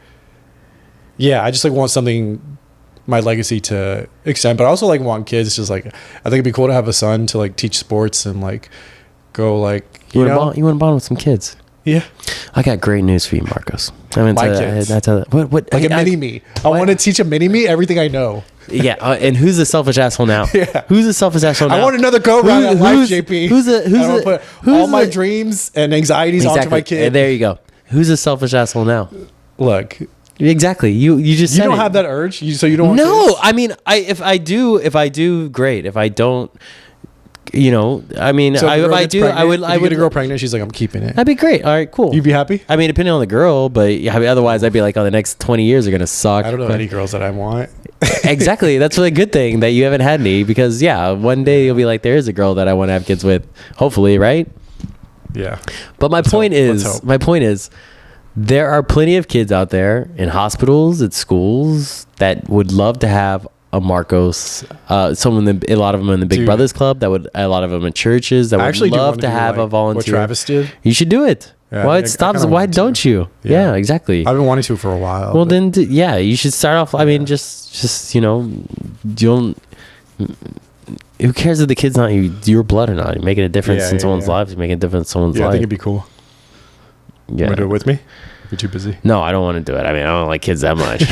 yeah, I just like want something, my legacy to extend. But I also like want kids. Just like, I think it'd be cool to have a son to like teach sports and like go like, you want to bond with some kids. Yeah. I got great news for you, Marcos. My kids. What? Like a mini-me. I want to teach a mini-me everything I know. Yeah, and who's the selfish asshole now? Yeah. Who's the selfish asshole now? I want another go-round at life, JP. Who's put all my dreams and anxieties onto my kid. And there you go. Who's the selfish asshole now? Look. Exactly. You just said you don't have that urge? So you don't want No, kids? I mean, if I do, great. If I don't, I mean, so if I do, pregnant, I would get a girl pregnant. She's like, I'm keeping it. That'd be great. All right, cool. You'd be happy? I mean, depending on the girl, but otherwise, I'd be like, oh, the next 20 years are gonna suck. I don't know any girls that I want. Exactly. That's a good thing that you haven't had any, because one day you'll be like, there is a girl that I want to have kids with. Hopefully, right? Yeah. But my point is, there are plenty of kids out there in hospitals, at schools that would love to have a Marcos, a lot of them in the Big Brothers Club, a lot of them in churches that would love to have a volunteer. What Travis did. You should do it. Yeah, Why don't you? Yeah, exactly. I've been wanting to for a while. Well, then, you should start off. I mean, just don't. Who cares if the kid's not your blood or not? You're making a difference in someone's life. You're making a difference in someone's life. I think it'd be cool. Yeah. You want to do it with me? You're too busy. No, I don't want to do it. I mean, I don't like kids that much.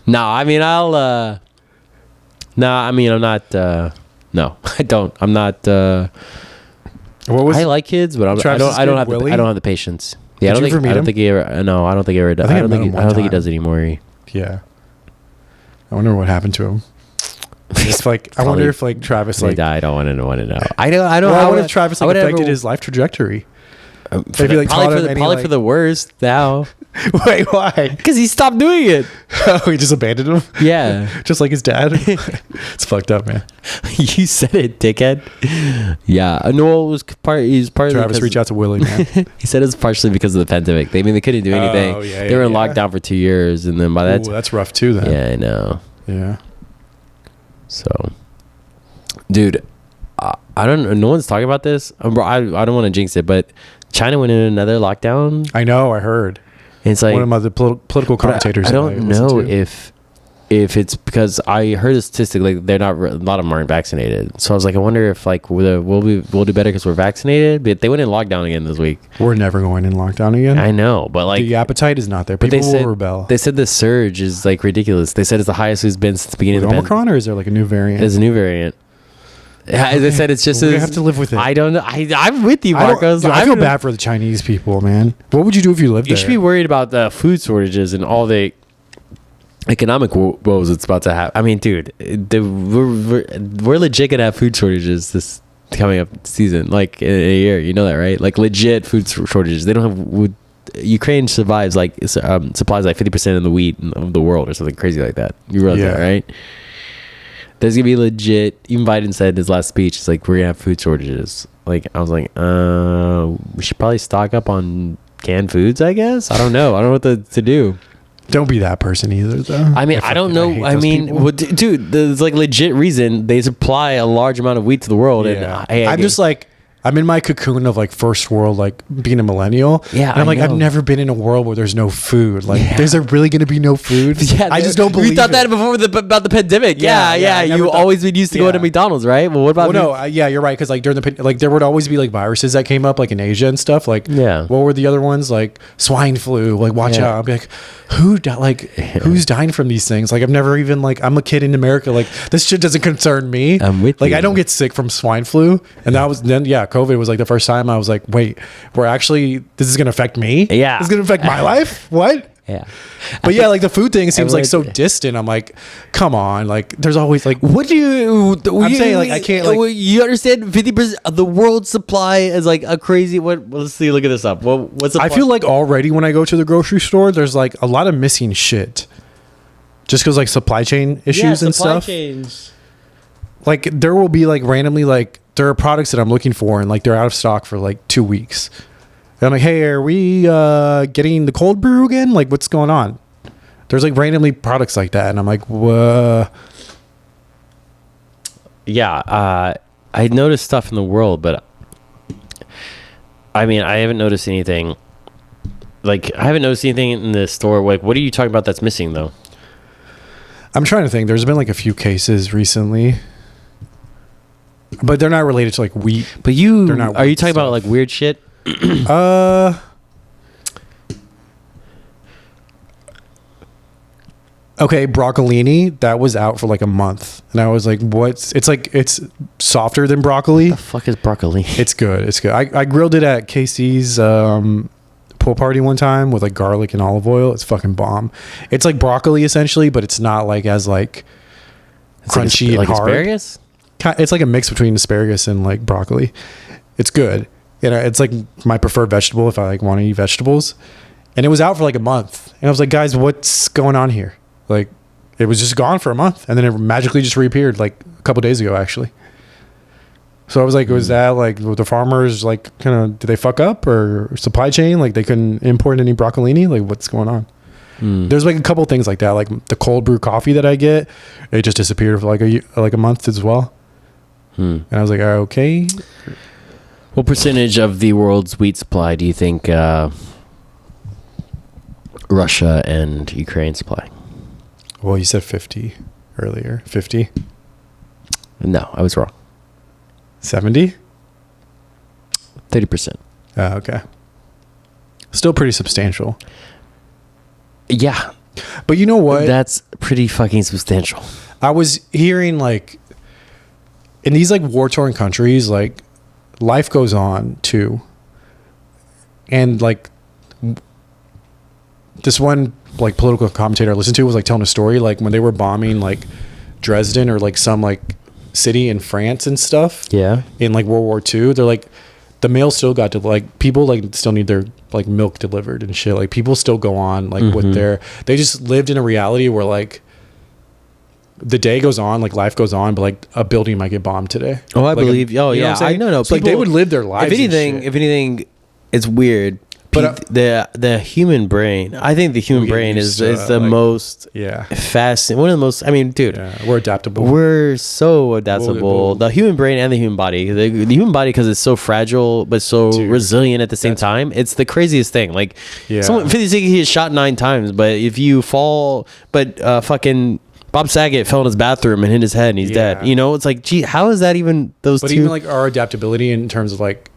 No, I mean, I'm not. No, I don't. I'm not. I like kids, but I don't have the patience. Yeah, I don't think he ever. No, I don't think he ever does. I don't think he does anymore. Yeah. I wonder what happened to him. It's like I wonder if like Travis died. I don't want to know. I don't. Well, I wonder if Travis affected his life trajectory. Probably for the worst now. Wait, why? Because he stopped doing it. Oh, he just abandoned him? Yeah. Just like his dad? It's fucked up, man. You said it, dickhead. Yeah. No, it was partly Travis, reach out to Willie, man. He said it was partially because of the pandemic. They couldn't do anything. They were in lockdown for 2 years, and then by that that's rough too then. Yeah, I know. Yeah. So, dude, I don't know. No one's talking about this. I don't want to jinx it, but China went in another lockdown. I know. I heard. And it's like one of my political commentators. I don't know if it's because I heard a statistic like a lot of them aren't vaccinated. So I was like, I wonder if like we'll do better because we're vaccinated. But they went in lockdown again this week. We're never going in lockdown again. I know, but like the appetite is not there. People will rebel. They said the surge is like ridiculous. They said it's the highest it's been since the beginning of the Omicron, or is there like a new variant? There's a new variant. As I said, it's just we have to live with it. I don't know. I'm with you, Marcos. I feel bad for the Chinese people, man. What would you do if you lived there? You should be worried about the food shortages and all the economic woes it's about to have. I mean, dude, we're legit gonna have food shortages this coming up season, like in a year. You know that, right? Like legit food shortages. They don't have. Ukraine survives like supplies like 50% of the wheat of the world or something crazy like that. You realize that, right? There's gonna be legit. Even Biden said in his last speech, it's like we're gonna have food shortages. Like I was like, we should probably stock up on canned foods. I guess I don't know. I don't know what to do. Don't be that person either, though. I mean, I don't know. I mean, dude, there's like legit reason they supply a large amount of wheat to the world, and I'm just like, I'm in my cocoon of like first world, like being a millennial. Yeah, and I'm like, know. I've never been in a world where there's no food. Like, is there really going to be no food? Yeah, I just don't believe. We thought that before about the pandemic. Yeah. You always been used to going to McDonald's, right? Well, what about? Well, no, yeah, you're right. Because like during the like, there would always be like viruses that came up like in Asia and stuff. Like, what were the other ones? Like swine flu. Like, watch out. I'll be like, who's dying from these things? Like, I've never even like, I'm a kid in America. Like, this shit doesn't concern me. I'm with you. I don't get sick from swine flu, and that was then. Yeah, COVID was like the first time I was like, wait, this is gonna affect me. Yeah, this is gonna affect my life. What? Yeah, but like the food thing seems like so distant. I'm like, come on, like there's always like, what do you? I'm saying like I can't like. You understand 50% of the world's supply is like a crazy. Let's see. Look at this up. What's I feel like already when I go to the grocery store, there's like a lot of missing shit. Just because like supply chain issues and stuff. Chains. Like there will be like randomly like there are products that I'm looking for and like they're out of stock for like 2 weeks. And I'm like, hey, are we getting the cold brew again? Like what's going on? There's like randomly products like that, and I'm like, whoa. Yeah, I noticed stuff in the world, but I mean, I haven't noticed anything. Like I haven't noticed anything in the store. Like, what are you talking about that's missing though? I'm trying to think. There's been like a few cases recently, but they're not related to like wheat. But are you talking about like weird shit? Okay, broccolini, that was out for like a month, and I was like, it's softer than broccoli. What the fuck is broccoli? It's good. I grilled it at Casey's pool party one time with like garlic and olive oil. It's fucking bomb. It's like broccoli essentially, but it's not like as like crunchy like and hard. Asparagus? It's like a mix between asparagus and like broccoli. It's good. It's like my preferred vegetable if I like want to eat vegetables. And it was out for like a month, and I was like, guys, what's going on here? Like, it was just gone for a month, and then it magically just reappeared like a couple days ago actually. So I was like, was that like the farmers like kind of, did they fuck up or supply chain? Like they couldn't import any broccolini? Like what's going on? There's like a couple things like that. Like the cold brew coffee that I get, it just disappeared for like a month as well. And I was like, okay. What percentage of the world's wheat supply do you think Russia and Ukraine supply? Well, you said 50 earlier. 50? No, I was wrong. 70? 30%. Okay. Still pretty substantial. Yeah. But you know what? That's pretty fucking substantial. I was hearing like in these like war-torn countries, like life goes on too. And like this one like political commentator I listened to was like telling a story like when they were bombing like Dresden or like some like city in France and stuff. Yeah. In like World War II, they're like the mail still got to like people like still need their like milk delivered and shit. Like people still go on like with they just lived in a reality where like the day goes on, like life goes on, but like a building might get bombed today. Oh, I like believe. Yeah, I know. So like they would live their lives. If anything, it's weird. But the human brain, I think the human brain is the like, most fascinating. One of the most. I mean, dude, we're adaptable. We're so adaptable. The human brain and the human body. The human body, because it's so fragile but so resilient at the same time. It's the craziest thing. Like, someone 50 Cent, he gets shot 9 times, but if you fall, fucking Bob Saget fell in his bathroom and hit his head and he's dead. You know, it's like, gee, how is that even those two? But even like our adaptability in terms of like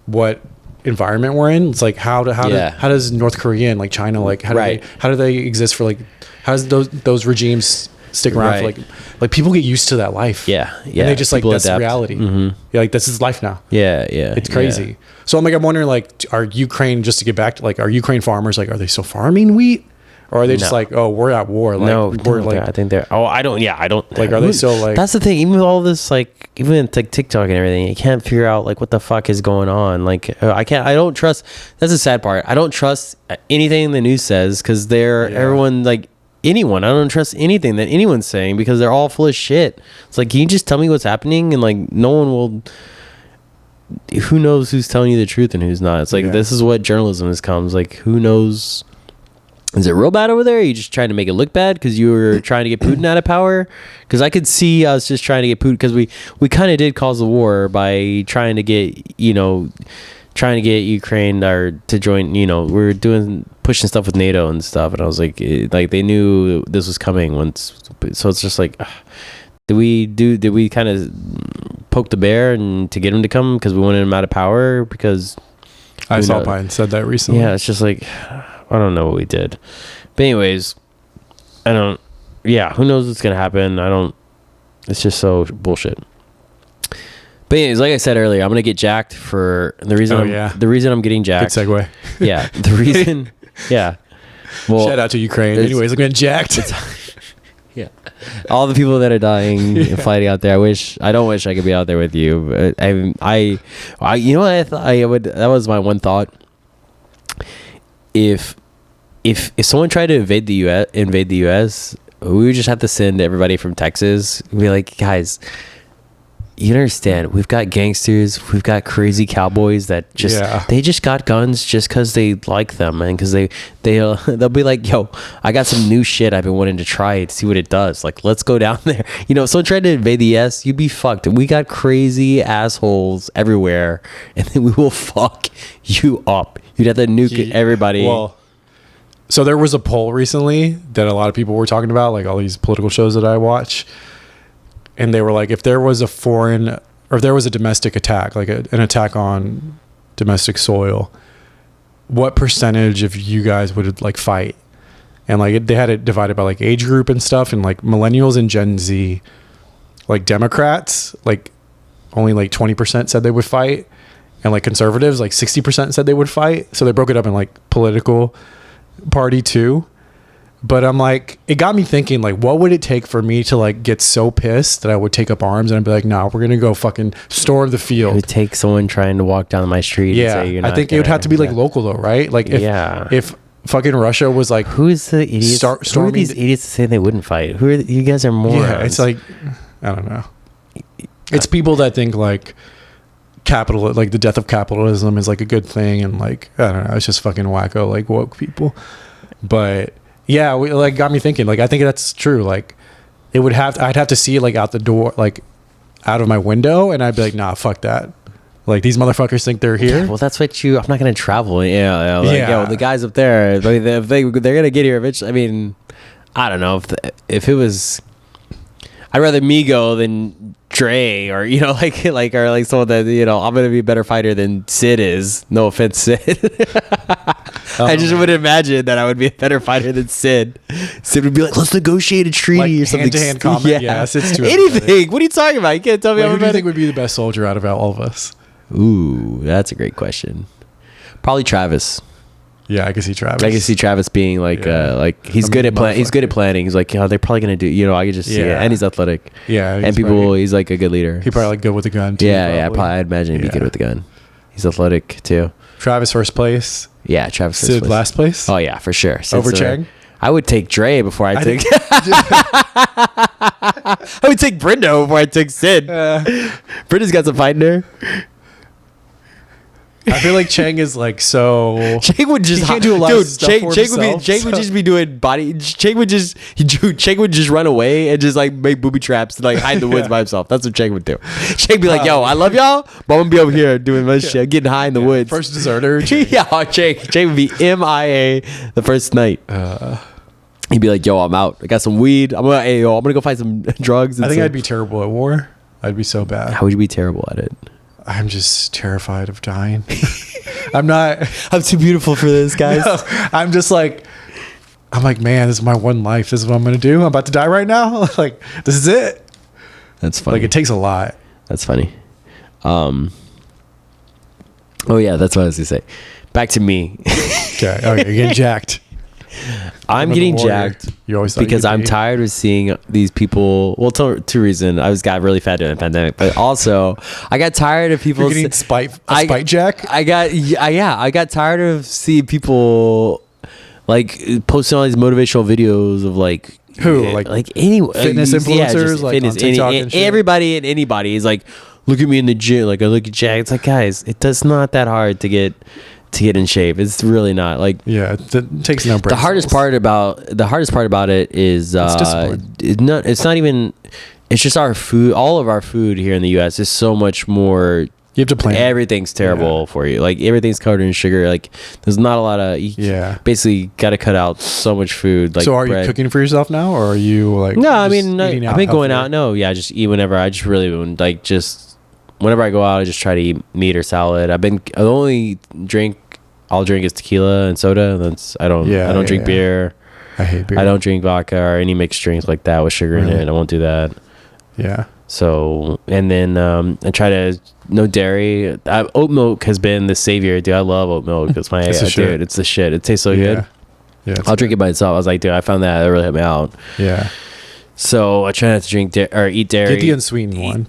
what environment we're in, it's like how does North Korea and like China like how do they exist for like how does those regimes stick around for like people get used to that life and they just people like that's adapt. Reality like this is life now it's crazy so I'm wondering like are Ukraine, just to get back to like, are Ukraine farmers like, are they still farming wheat? Or are they just like, oh, we're at war? Like, we're like, I think they're. Oh, I don't. Like, are they still like? That's the thing. Even with all this, like, even like TikTok and everything, you can't figure out like what the fuck is going on. Like, I don't trust. That's the sad part. I don't trust anything the news says because everyone like anyone. I don't trust anything that anyone's saying because they're all full of shit. It's like, can you just tell me what's happening? And like, no one will. Who knows who's telling you the truth and who's not? It's like this is what journalism has come. Like, who knows? is it real bad over there? Are you just trying to make it look bad because you were trying to get Putin out of power? Because I could see us just trying to get Putin, because we kind of did cause the war by trying to get Ukraine to join. We were pushing stuff with NATO and stuff, and I was like they knew this was coming once. So it's just like, did we kind of poke the bear and to get him to come because we wanted him out of power? Because I saw Biden said that recently. Yeah, it's just like, I don't know what we did. But anyways, who knows what's going to happen? It's just so bullshit. But anyways, like I said earlier, I'm going to get jacked for the reason I'm getting jacked. Good segue. Yeah. The reason, yeah. Well, shout out to Ukraine. Anyways, I'm getting jacked. Yeah. All the people that are dying and fighting out there. I don't wish I could be out there with you. But I you know what I thought that was my one thought. If someone tried to invade the US, we would just have to send everybody from Texas. We'd be like, guys, you understand, we've got gangsters, we've got crazy cowboys that they just got guns just because they like them, and because they'll be like, yo, I got some new shit I've been wanting to try to see what it does. Like, let's go down there. If someone tried to invade the US, you'd be fucked. We got crazy assholes everywhere, and then we will fuck you up. You'd have to nuke everybody. Well, so there was a poll recently that a lot of people were talking about, like all these political shows that I watch. And they were like, if there was a domestic attack, like an attack on domestic soil, what percentage of you guys would like fight? And like they had it divided by like age group and stuff, and like millennials and Gen Z, like Democrats, like only like 20% said they would fight, and like conservatives, like 60% said they would fight. So they broke it up in like political party too. But I'm like, it got me thinking, like, what would it take for me to like get so pissed that I would take up arms and I'd be like, nah, we're gonna go fucking storm the field. It would take someone trying to walk down my street. Yeah, and say, I think it would have to be like local though, right? Like, if fucking Russia was like, who is the idiots? Who are these idiots to say they wouldn't fight? Who are you guys? Are morons. Yeah, it's like, I don't know. It's people that think like like the death of capitalism is like a good thing, and like, I don't know, it's just fucking wacko, like woke people. But yeah, like got me thinking, like, I think that's true. Like I'd have to see it like out the door, like out of my window, and I'd be like, nah, fuck that. Like, these motherfuckers think they're here. Yeah, well, that's what I'm not going to travel. Well, the guys up there, if they're going to get here eventually. I mean, I don't know if it was, I'd rather me go than Dre, or like someone that I'm gonna be a better fighter than Sid is. No offense, Sid. I just would imagine that I would be a better fighter than Sid. Sid would be like, let's negotiate a treaty, like, or something. Hand-to-hand combat. Yeah, Sid's too anything. Empathetic. What are you talking about? You can't tell me. Who do you think would be the best soldier out of all of us? Ooh, that's a great question. Probably Travis. Yeah, I can see Travis. I can see Travis being like, he's good at he's good at planning. He's like, they're probably gonna do. I can just see it. And he's athletic. Yeah, and he's like a good leader. He probably like good with a gun too. Yeah, I'd imagine he'd be good with the gun. He's athletic too. Travis first place. Yeah, Travis first Sid place. Last place. Oh yeah, for sure. Over Chang. I would take Dre before I take. I would take Brendo before I took Sid. Brendo's got some fight in there. I feel like Chang is like so. Chang would just can't do a lot of stuff for himself. Chang would just be doing body. Chang would just run away and just like make booby traps and like hide in the woods by himself. That's what Chang would do. Chang would be like, "Yo, I love y'all, but I'm gonna be over here doing my shit, getting high in the woods." First deserter. Chang would be MIA the first night. He'd be like, "Yo, I'm out. I got some weed. I'm gonna go find some drugs." I think I'd be terrible at war. I'd be so bad. How would you be terrible at it? I'm just terrified of dying. I'm too beautiful for this, guys. No, I'm like, man, this is my one life. This is what I'm going to do. I'm about to die right now. Like, this is it. That's funny. Like, it takes a lot. That's funny. Oh yeah, that's what I was going to say. Back to me. Okay, you're getting jacked. I'm getting jacked because I'm tired of seeing these people. Well, two reasons. I got really fat during the pandemic, but also I got tired of people. You're getting spite jack. I got tired of seeing people like posting all these motivational videos of like any fitness influencers, like fitness, on TikTok and shit. Everybody and anybody is like, look at me in the gym. Like, I look at Jack. It's like, guys, it does not that hard to get to get in shape. It's really not like it takes no break. The hardest part about it is discipline. It's not even. It's just our food. All of our food here in the US is so much more. You have to plan. Everything's terrible for you. Like everything's covered in sugar. Like there's not a lot of. Basically, got to cut out so much food. Like so, are you cooking for yourself now, or are you like? No, I mean I've been going out. No, yeah, I just eat whenever. I just really like just whenever I go out, I just try to eat meat or salad. The only drink I'll drink is tequila and soda. I don't drink beer. I hate beer. I don't drink vodka or any mixed drinks like that with sugar in it. I won't do that. Yeah. So, and then I try to no dairy. Oat milk has been the savior, dude. I love oat milk. It's dude, it's the shit. It tastes so good. Yeah, I'll drink it by itself. I was like, dude, I found that really helped me out. Yeah. So I try not to drink or eat dairy. Get the unsweetened one.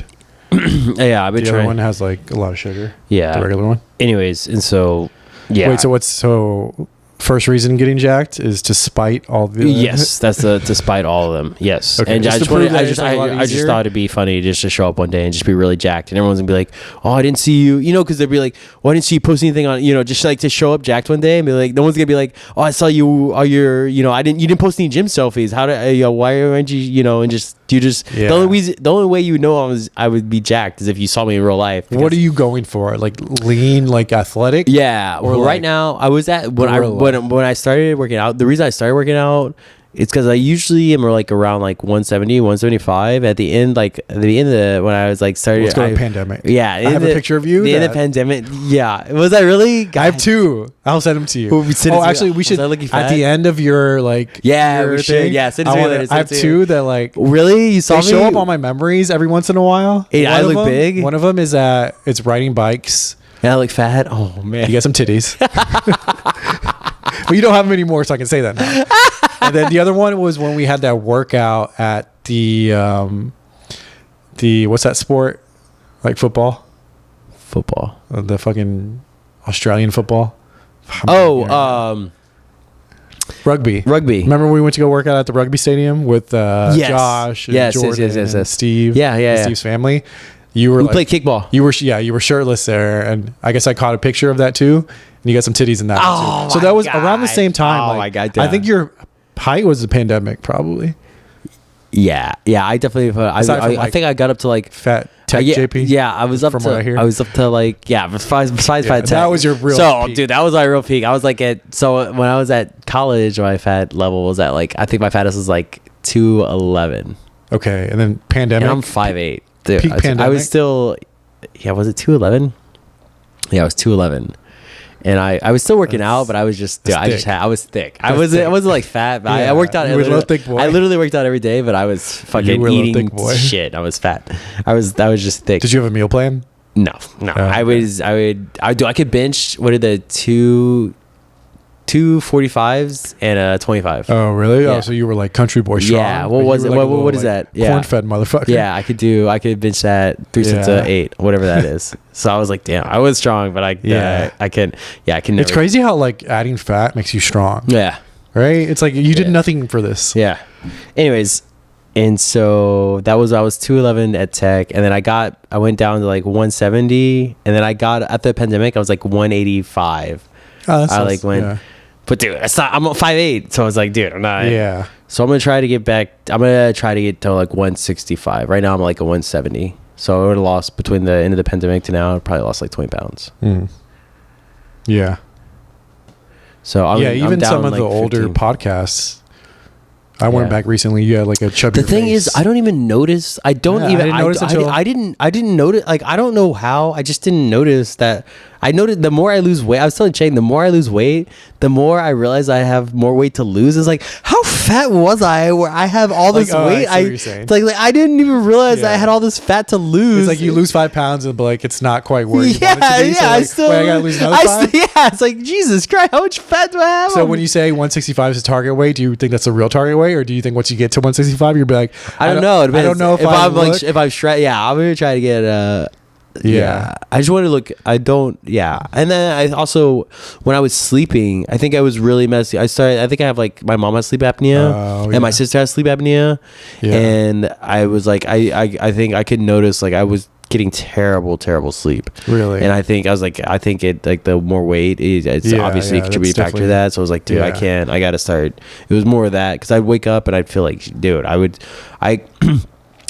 Yeah, I've been trying. The other one has like a lot of sugar. Yeah, the regular one. Anyways, and so Wait, so first reason getting jacked is to spite all the. Yes, that's to spite all of them. Yes, okay, and I just thought it'd be funny just to show up one day and just be really jacked, and everyone's gonna be like, "Oh, I didn't see you," because they'd be like, "Oh, I didn't see you post anything on," just like to show up jacked one day and be like, no one's gonna be like, "Oh, I saw you, you didn't post any gym selfies. How did why aren't you, and just the only way you know I would be jacked is if you saw me in real life." What are you going for? Like lean, like athletic? Yeah. Or right now, I was at when I started working out. The reason I started working out, it's because I usually am like around like 170, 175 at the end of when I was like started. Let's go to pandemic. Yeah. I have a picture of you. The end of pandemic. Yeah. Was that really? God. I have two. I'll send them to you. Actually, we should at the end of your like. Yeah, we should. Thing, yeah, send it to me. I have two that like. Really? You saw me? Show up on my memories every once in a while. Hey, I look big. One of them is it's riding bikes. And I look fat. Oh man, you got some titties. But you don't have them anymore, so I can say that now. And then the other one was when we had that workout at the what's that sport? Like football? Football. The fucking Australian football. Rugby. Remember when we went to go work out at the rugby stadium with Josh and Jordan and Steve? Yeah. Steve's family. We played kickball. You were shirtless there, and I guess I caught a picture of that too. And you got some titties in that one too. So that was around the same time. Oh my god! I think your height was the pandemic, probably. Yeah. I definitely. I think I got up to like fat tech JP. Yeah, I was up from to. What I hear. I was up to like besides fat tech. That was your real. So peak. dude, that was my real peak. I was like when I was at college, my fat level was at like I think my fattest was like 211. Okay, and then pandemic. And I'm 5'8". Dude, peak pandemic. I was still. Yeah, was it 211? Yeah, I was 211. And I was still working out, but I was just, dude, I was thick. I wasn't like fat, but I worked out. I literally worked out every day, but I was fucking eating shit. I was fat. I was just thick. Did you have a meal plan? No. I could bench. What are the two 245s and a 25. Oh, really? Yeah. Oh, so you were like country boy strong. Yeah. What was it? What is that? Yeah. Corn-fed motherfucker. Yeah, I could bench that 3 sets of 8, whatever that is. So I was like, damn, I was strong, but I can never. It's crazy how like adding fat makes you strong. Yeah. Right? It's like you did nothing for this. Yeah. Anyways, and so I was 211 at Tech, and then I went down to like 170, and then I got at the pandemic I was like 185. Oh, that's I went. Yeah. But dude, I'm 5'8", so I was like, dude, I'm not. Yeah. So I'm gonna try to get back. I'm gonna try to get to like 165. Right now I'm like a 170. So I would have lost between the end of the pandemic to now. I probably lost like 20 pounds. Mm. Yeah. So I'm even down some of like the older 15. podcasts. I went back recently. You had like a chubby. The thing is, I don't even notice. I didn't notice. Like, I don't know how. I just didn't notice that. I noticed the more I lose weight. I was telling Shane, the more I lose weight, the more I realize I have more weight to lose. It's like, how fat was I? Where I have all this weight? I didn't even realize I had all this fat to lose. It's like you lose 5 pounds and like it's not quite where you want it to be. So like, I gotta lose another 5. It's like, Jesus Christ, how much fat do I have? So when you say 165 is a target weight, do you think that's a real target weight, or do you think once you get to 165, you'll be like, I don't know. I don't know if I'm shredded. Yeah, I'm gonna try to get Yeah, I just want to look. I don't. Yeah, and then I also, when I was sleeping, I think I was really messy. I think I have like my mom has sleep apnea, and my sister has sleep apnea, and I was like, I think I could notice like I was getting terrible sleep. Really? And I think it like the more weight it's obviously a contributing factor to that. So I was like, dude, I gotta start. It was more of that because I'd wake up and I'd feel like, dude,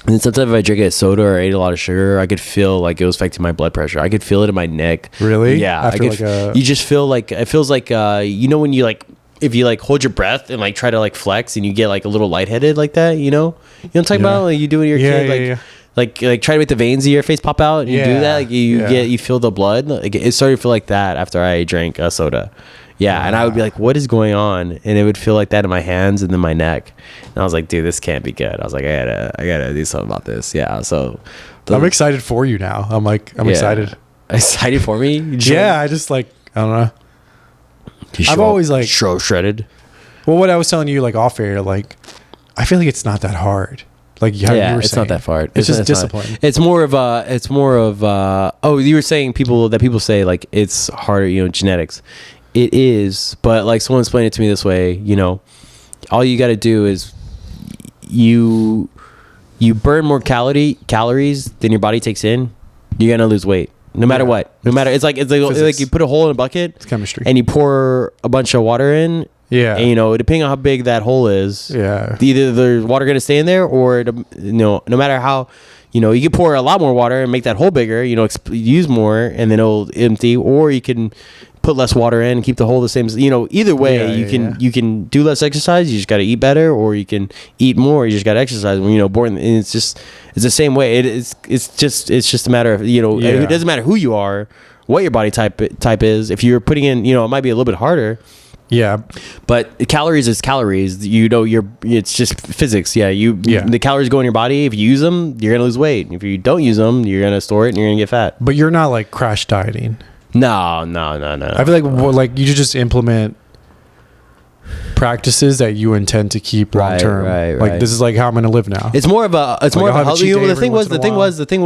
and sometimes if I drink a soda or ate a lot of sugar, I could feel like it was affecting my blood pressure. I could feel it in my neck. Really? Yeah. After you just feel like, it feels like, you know, when you like, if you like hold your breath and like try to like flex and you get like a little lightheaded like that, you know what I'm talking about? Like you do it to your kid, like try to make the veins of your face pop out and you do that. Like you feel the blood. Like it started to feel like that after I drank a soda. Yeah. And I would be like, what is going on? And it would feel like that in my hands and then my neck. And I was like, dude, this can't be good. I was like, I gotta do something about this. Yeah. So I'm excited for you now. I'm excited. Excited for me? I just like, I don't know. I'm always like shredded. Well, what I was telling you like off air, like I feel like it's not that hard. Like you were it's saying. not that hard. It's just discipline. It's more of you were saying people say like it's harder, you know, genetics. It is, but like someone explained it to me this way, you know, all you got to do is you burn more calories than your body takes in. You're going to lose weight. No matter what. No matter, it's like you put a hole in a bucket. It's chemistry. And you pour a bunch of water in. Yeah. And, you know, depending on how big that hole is. Yeah. Either the water going to stay in there or, you know, no matter how, you know, you can pour a lot more water and make that hole bigger, you know, use more and then it'll empty, or you can put less water in and keep the hole the same. You know, either way, you can do less exercise. You just got to eat better, or you can eat more. You just got to exercise. You know, and it's the same way. It's just a matter of, you know, it doesn't matter who you are, what your body type is. If you're putting in, you know, it might be a little bit harder. Yeah, but calories is calories. You know, it's just physics. Yeah, the calories go in your body. If you use them, you're gonna lose weight. If you don't use them, you're gonna store it and you're gonna get fat. But you're not like crash dieting. No. I feel like you should just implement practices that you intend to keep long term. Right. Like this is like how I'm gonna live now. It's more of a healthy. The thing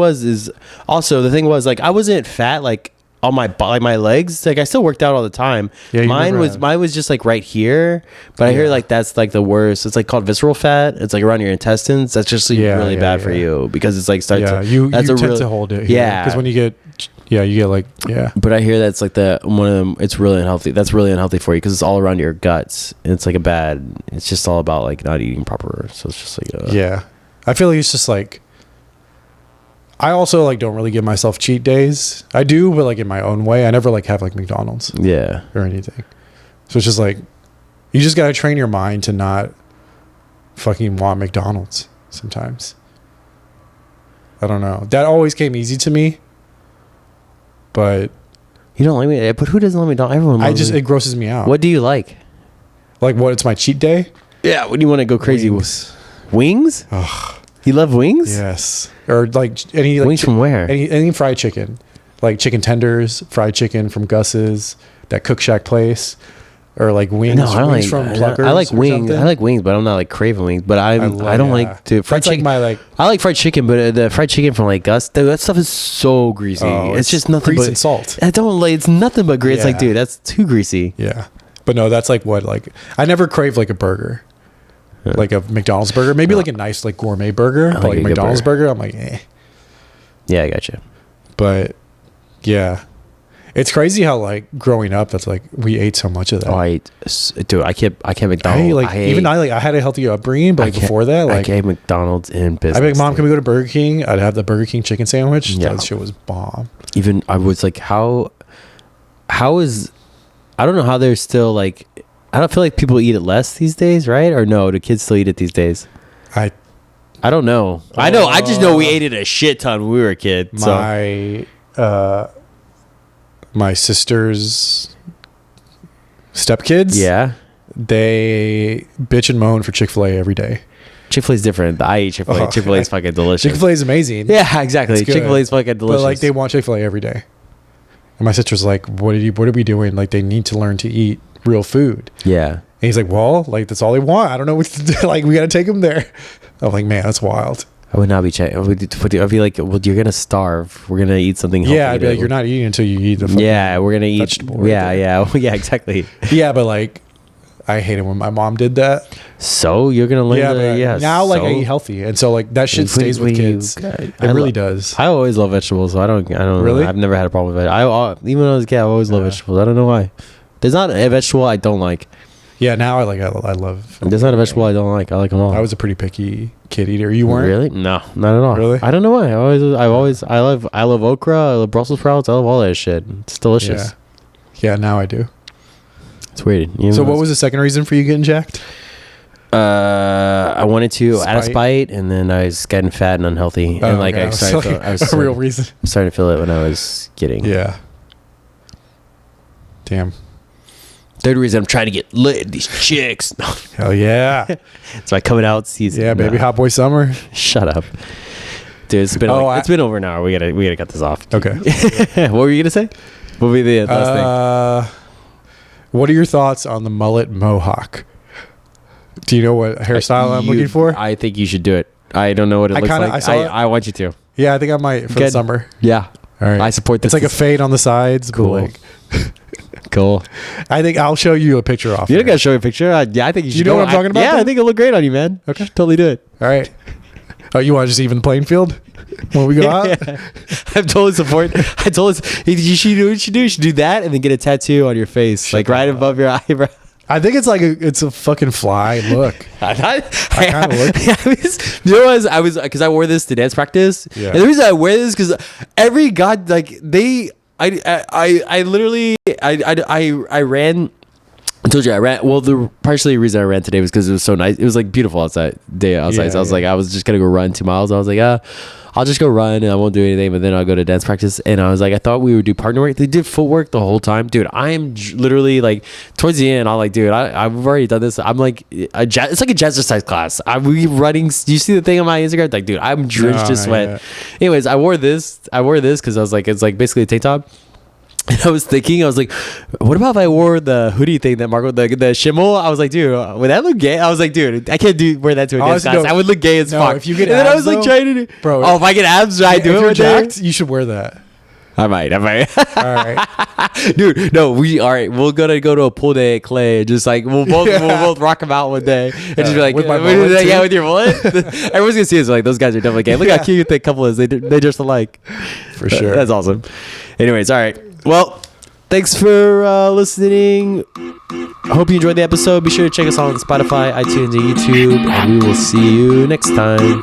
was like I wasn't fat like on my legs. Like I still worked out all the time. Yeah, mine was just like right here, but I hear like that's like the worst. It's like called visceral fat. It's like around your intestines. That's just really bad for you because it's like you tend to hold it. Because when you get But I hear that's like one of them. It's really unhealthy. That's really unhealthy for you because it's all around your guts. And it's like it's just all about like not eating proper. So it's just like I feel like it's just like. I also like don't really give myself cheat days. I do, but like in my own way. I never like have like McDonald's. Yeah. Or anything. So it's just like you just gotta train your mind to not fucking want McDonald's sometimes. I don't know. That always came easy to me. But you don't like me. But who doesn't like McDonald's? Everyone loves it grosses me out. What do you like? Like what? It's my cheat day? Yeah. What do you want to go crazy with? Wings? Ugh. You love wings? Yes. Or like any like wings from where? Any fried chicken, like chicken tenders, fried chicken from Gus's, that Cook Shack place, or like wings. No, I don't wings like. From Pluckers I like wings. Something. I like wings, but I'm not like craving wings. But I don't like to fried chicken. I like fried chicken, but the fried chicken from like Gus, that stuff is so greasy. It's just nothing grease but and salt. I don't like. It's nothing but grease. It's like, dude, that's too greasy. Yeah, but no, that's like what like I never crave like a burger. Like a McDonald's burger, maybe like a nice like gourmet burger, but like a McDonald's burger, I'm like, eh. Yeah, I gotcha. But yeah, it's crazy how like growing up, that's like we ate so much of that. Oh, I can't McDonald's. I had a healthy upbringing, but like before that, like I ate McDonald's in business. I'd be like, Mom, can we go to Burger King? I'd have the Burger King chicken sandwich. Yeah. That shit was bomb. Even I was like, how is I don't know how they're still like. I don't feel like people eat it less these days, right? Or no, do kids still eat it these days? I don't know. I know. I just know we ate it a shit ton when we were a kid. My sister's stepkids. Yeah. They bitch and moan for Chick-fil-A every day. Chick-fil-A is different. I eat Chick-fil-A. Chick-fil-A is fucking delicious. Chick-fil-A is amazing. Yeah, exactly. Chick-fil-A is fucking delicious. But like they want Chick-fil-A every day. And my sister's like, what are we doing? Like they need to learn to eat real food. Yeah. And he's like, well, like that's all they want. I don't know what to do. Like we got to take them there. I'm like, man, that's wild. I would not be checking. I'd be like, well, you're gonna starve. We're gonna eat something healthy. Yeah, I'd be like, you're not eating until you eat the we're gonna eat. vegetable. Yeah, exactly. Yeah, but like, I hated when my mom did that. So you're gonna learn. Now like so? I eat healthy, and so like that shit stays with kids. It really does. I always love vegetables, so I don't. Really? I've never had a problem with it. Even when I was a kid, I always love vegetables. I don't know why. There's not a vegetable I don't like. Yeah, now I love. There's not a vegetable I don't like. I like them all. I was a pretty picky kid eater. You weren't? Really? No, not at all. Really? I don't know why. I love okra. I love Brussels sprouts. I love all that shit. It's delicious. Yeah, now I do. It's weird. So what was the second reason for you getting jacked? I wanted to out of spite, and then I was getting fat and unhealthy, and like I started. I was a real reason. Starting to feel it when I was getting. Yeah. Damn. Third reason, I'm trying to get lit. These chicks. Hell yeah. It's my coming out season. Yeah, baby, hot boy summer. Shut up, dude. It's been it's been over an hour. We gotta cut this off. Okay. What were you gonna say? What would be the last thing? What are your thoughts on the mullet mohawk? Do you know what hairstyle I'm looking for? I think you should do it. I don't know what it looks like. I want you to. Yeah, I think I might for the summer. Yeah. All right. I support this. It's like a fade on the sides. Cool. Cool. I think I'll show you a picture off. You don't gotta show me a picture. Yeah, I think you should. You know what I'm talking about? Yeah, I think it'll look great on you, man. Okay. Totally do it. All right. Oh, you want to just even the playing field when we go out? Yeah. I'm totally support. I told us you should do what you should do. You should do that and then get a tattoo on your face, like right above your eyebrow. I think it's like it's a fucking fly look. I kind of look. You know what I was because I wore this to dance practice. Yeah. And the reason I wear this because every god like they I literally I ran. I told you I ran. Well, the partially reason I ran today was because it was so nice. It was like beautiful outside. So I was like, I was just gonna go run 2 miles. I was like, I'll just go run and I won't do anything. But then I'll go to dance practice. And I was like, I thought we would do partner work. They did footwork the whole time, dude. I am literally like towards the end. I'm like, dude, I've already done this. I'm like, it's like a jazzercise class. We running. Do you see the thing on my Instagram? Like, dude, I'm drenched in sweat. Yet. Anyways, I wore this because I was like, it's like basically a tank top. And I was thinking, I was like, what about if I wore the hoodie thing that Marco, the shimmel? I was like, dude, would that look gay? I was like, dude, I can't wear that to a dance class. I would look gay as fuck. If you get and abs, then I was like trying to do, bro. Oh, if I get abs, I do it with jacked, you should wear that. I might. All right. Dude, no, all right. We're going to go to a pool day at Clay. Just like, we'll both rock them out one day. And just be like, with my mullet with your mullet. Everyone's going to see us like, those guys are definitely gay. Look how cute the couple is. They just alike. For sure. That's awesome. Anyways, all right. Well, thanks for listening. I hope you enjoyed the episode. Be sure to check us out on Spotify, iTunes, and YouTube. And we will see you next time.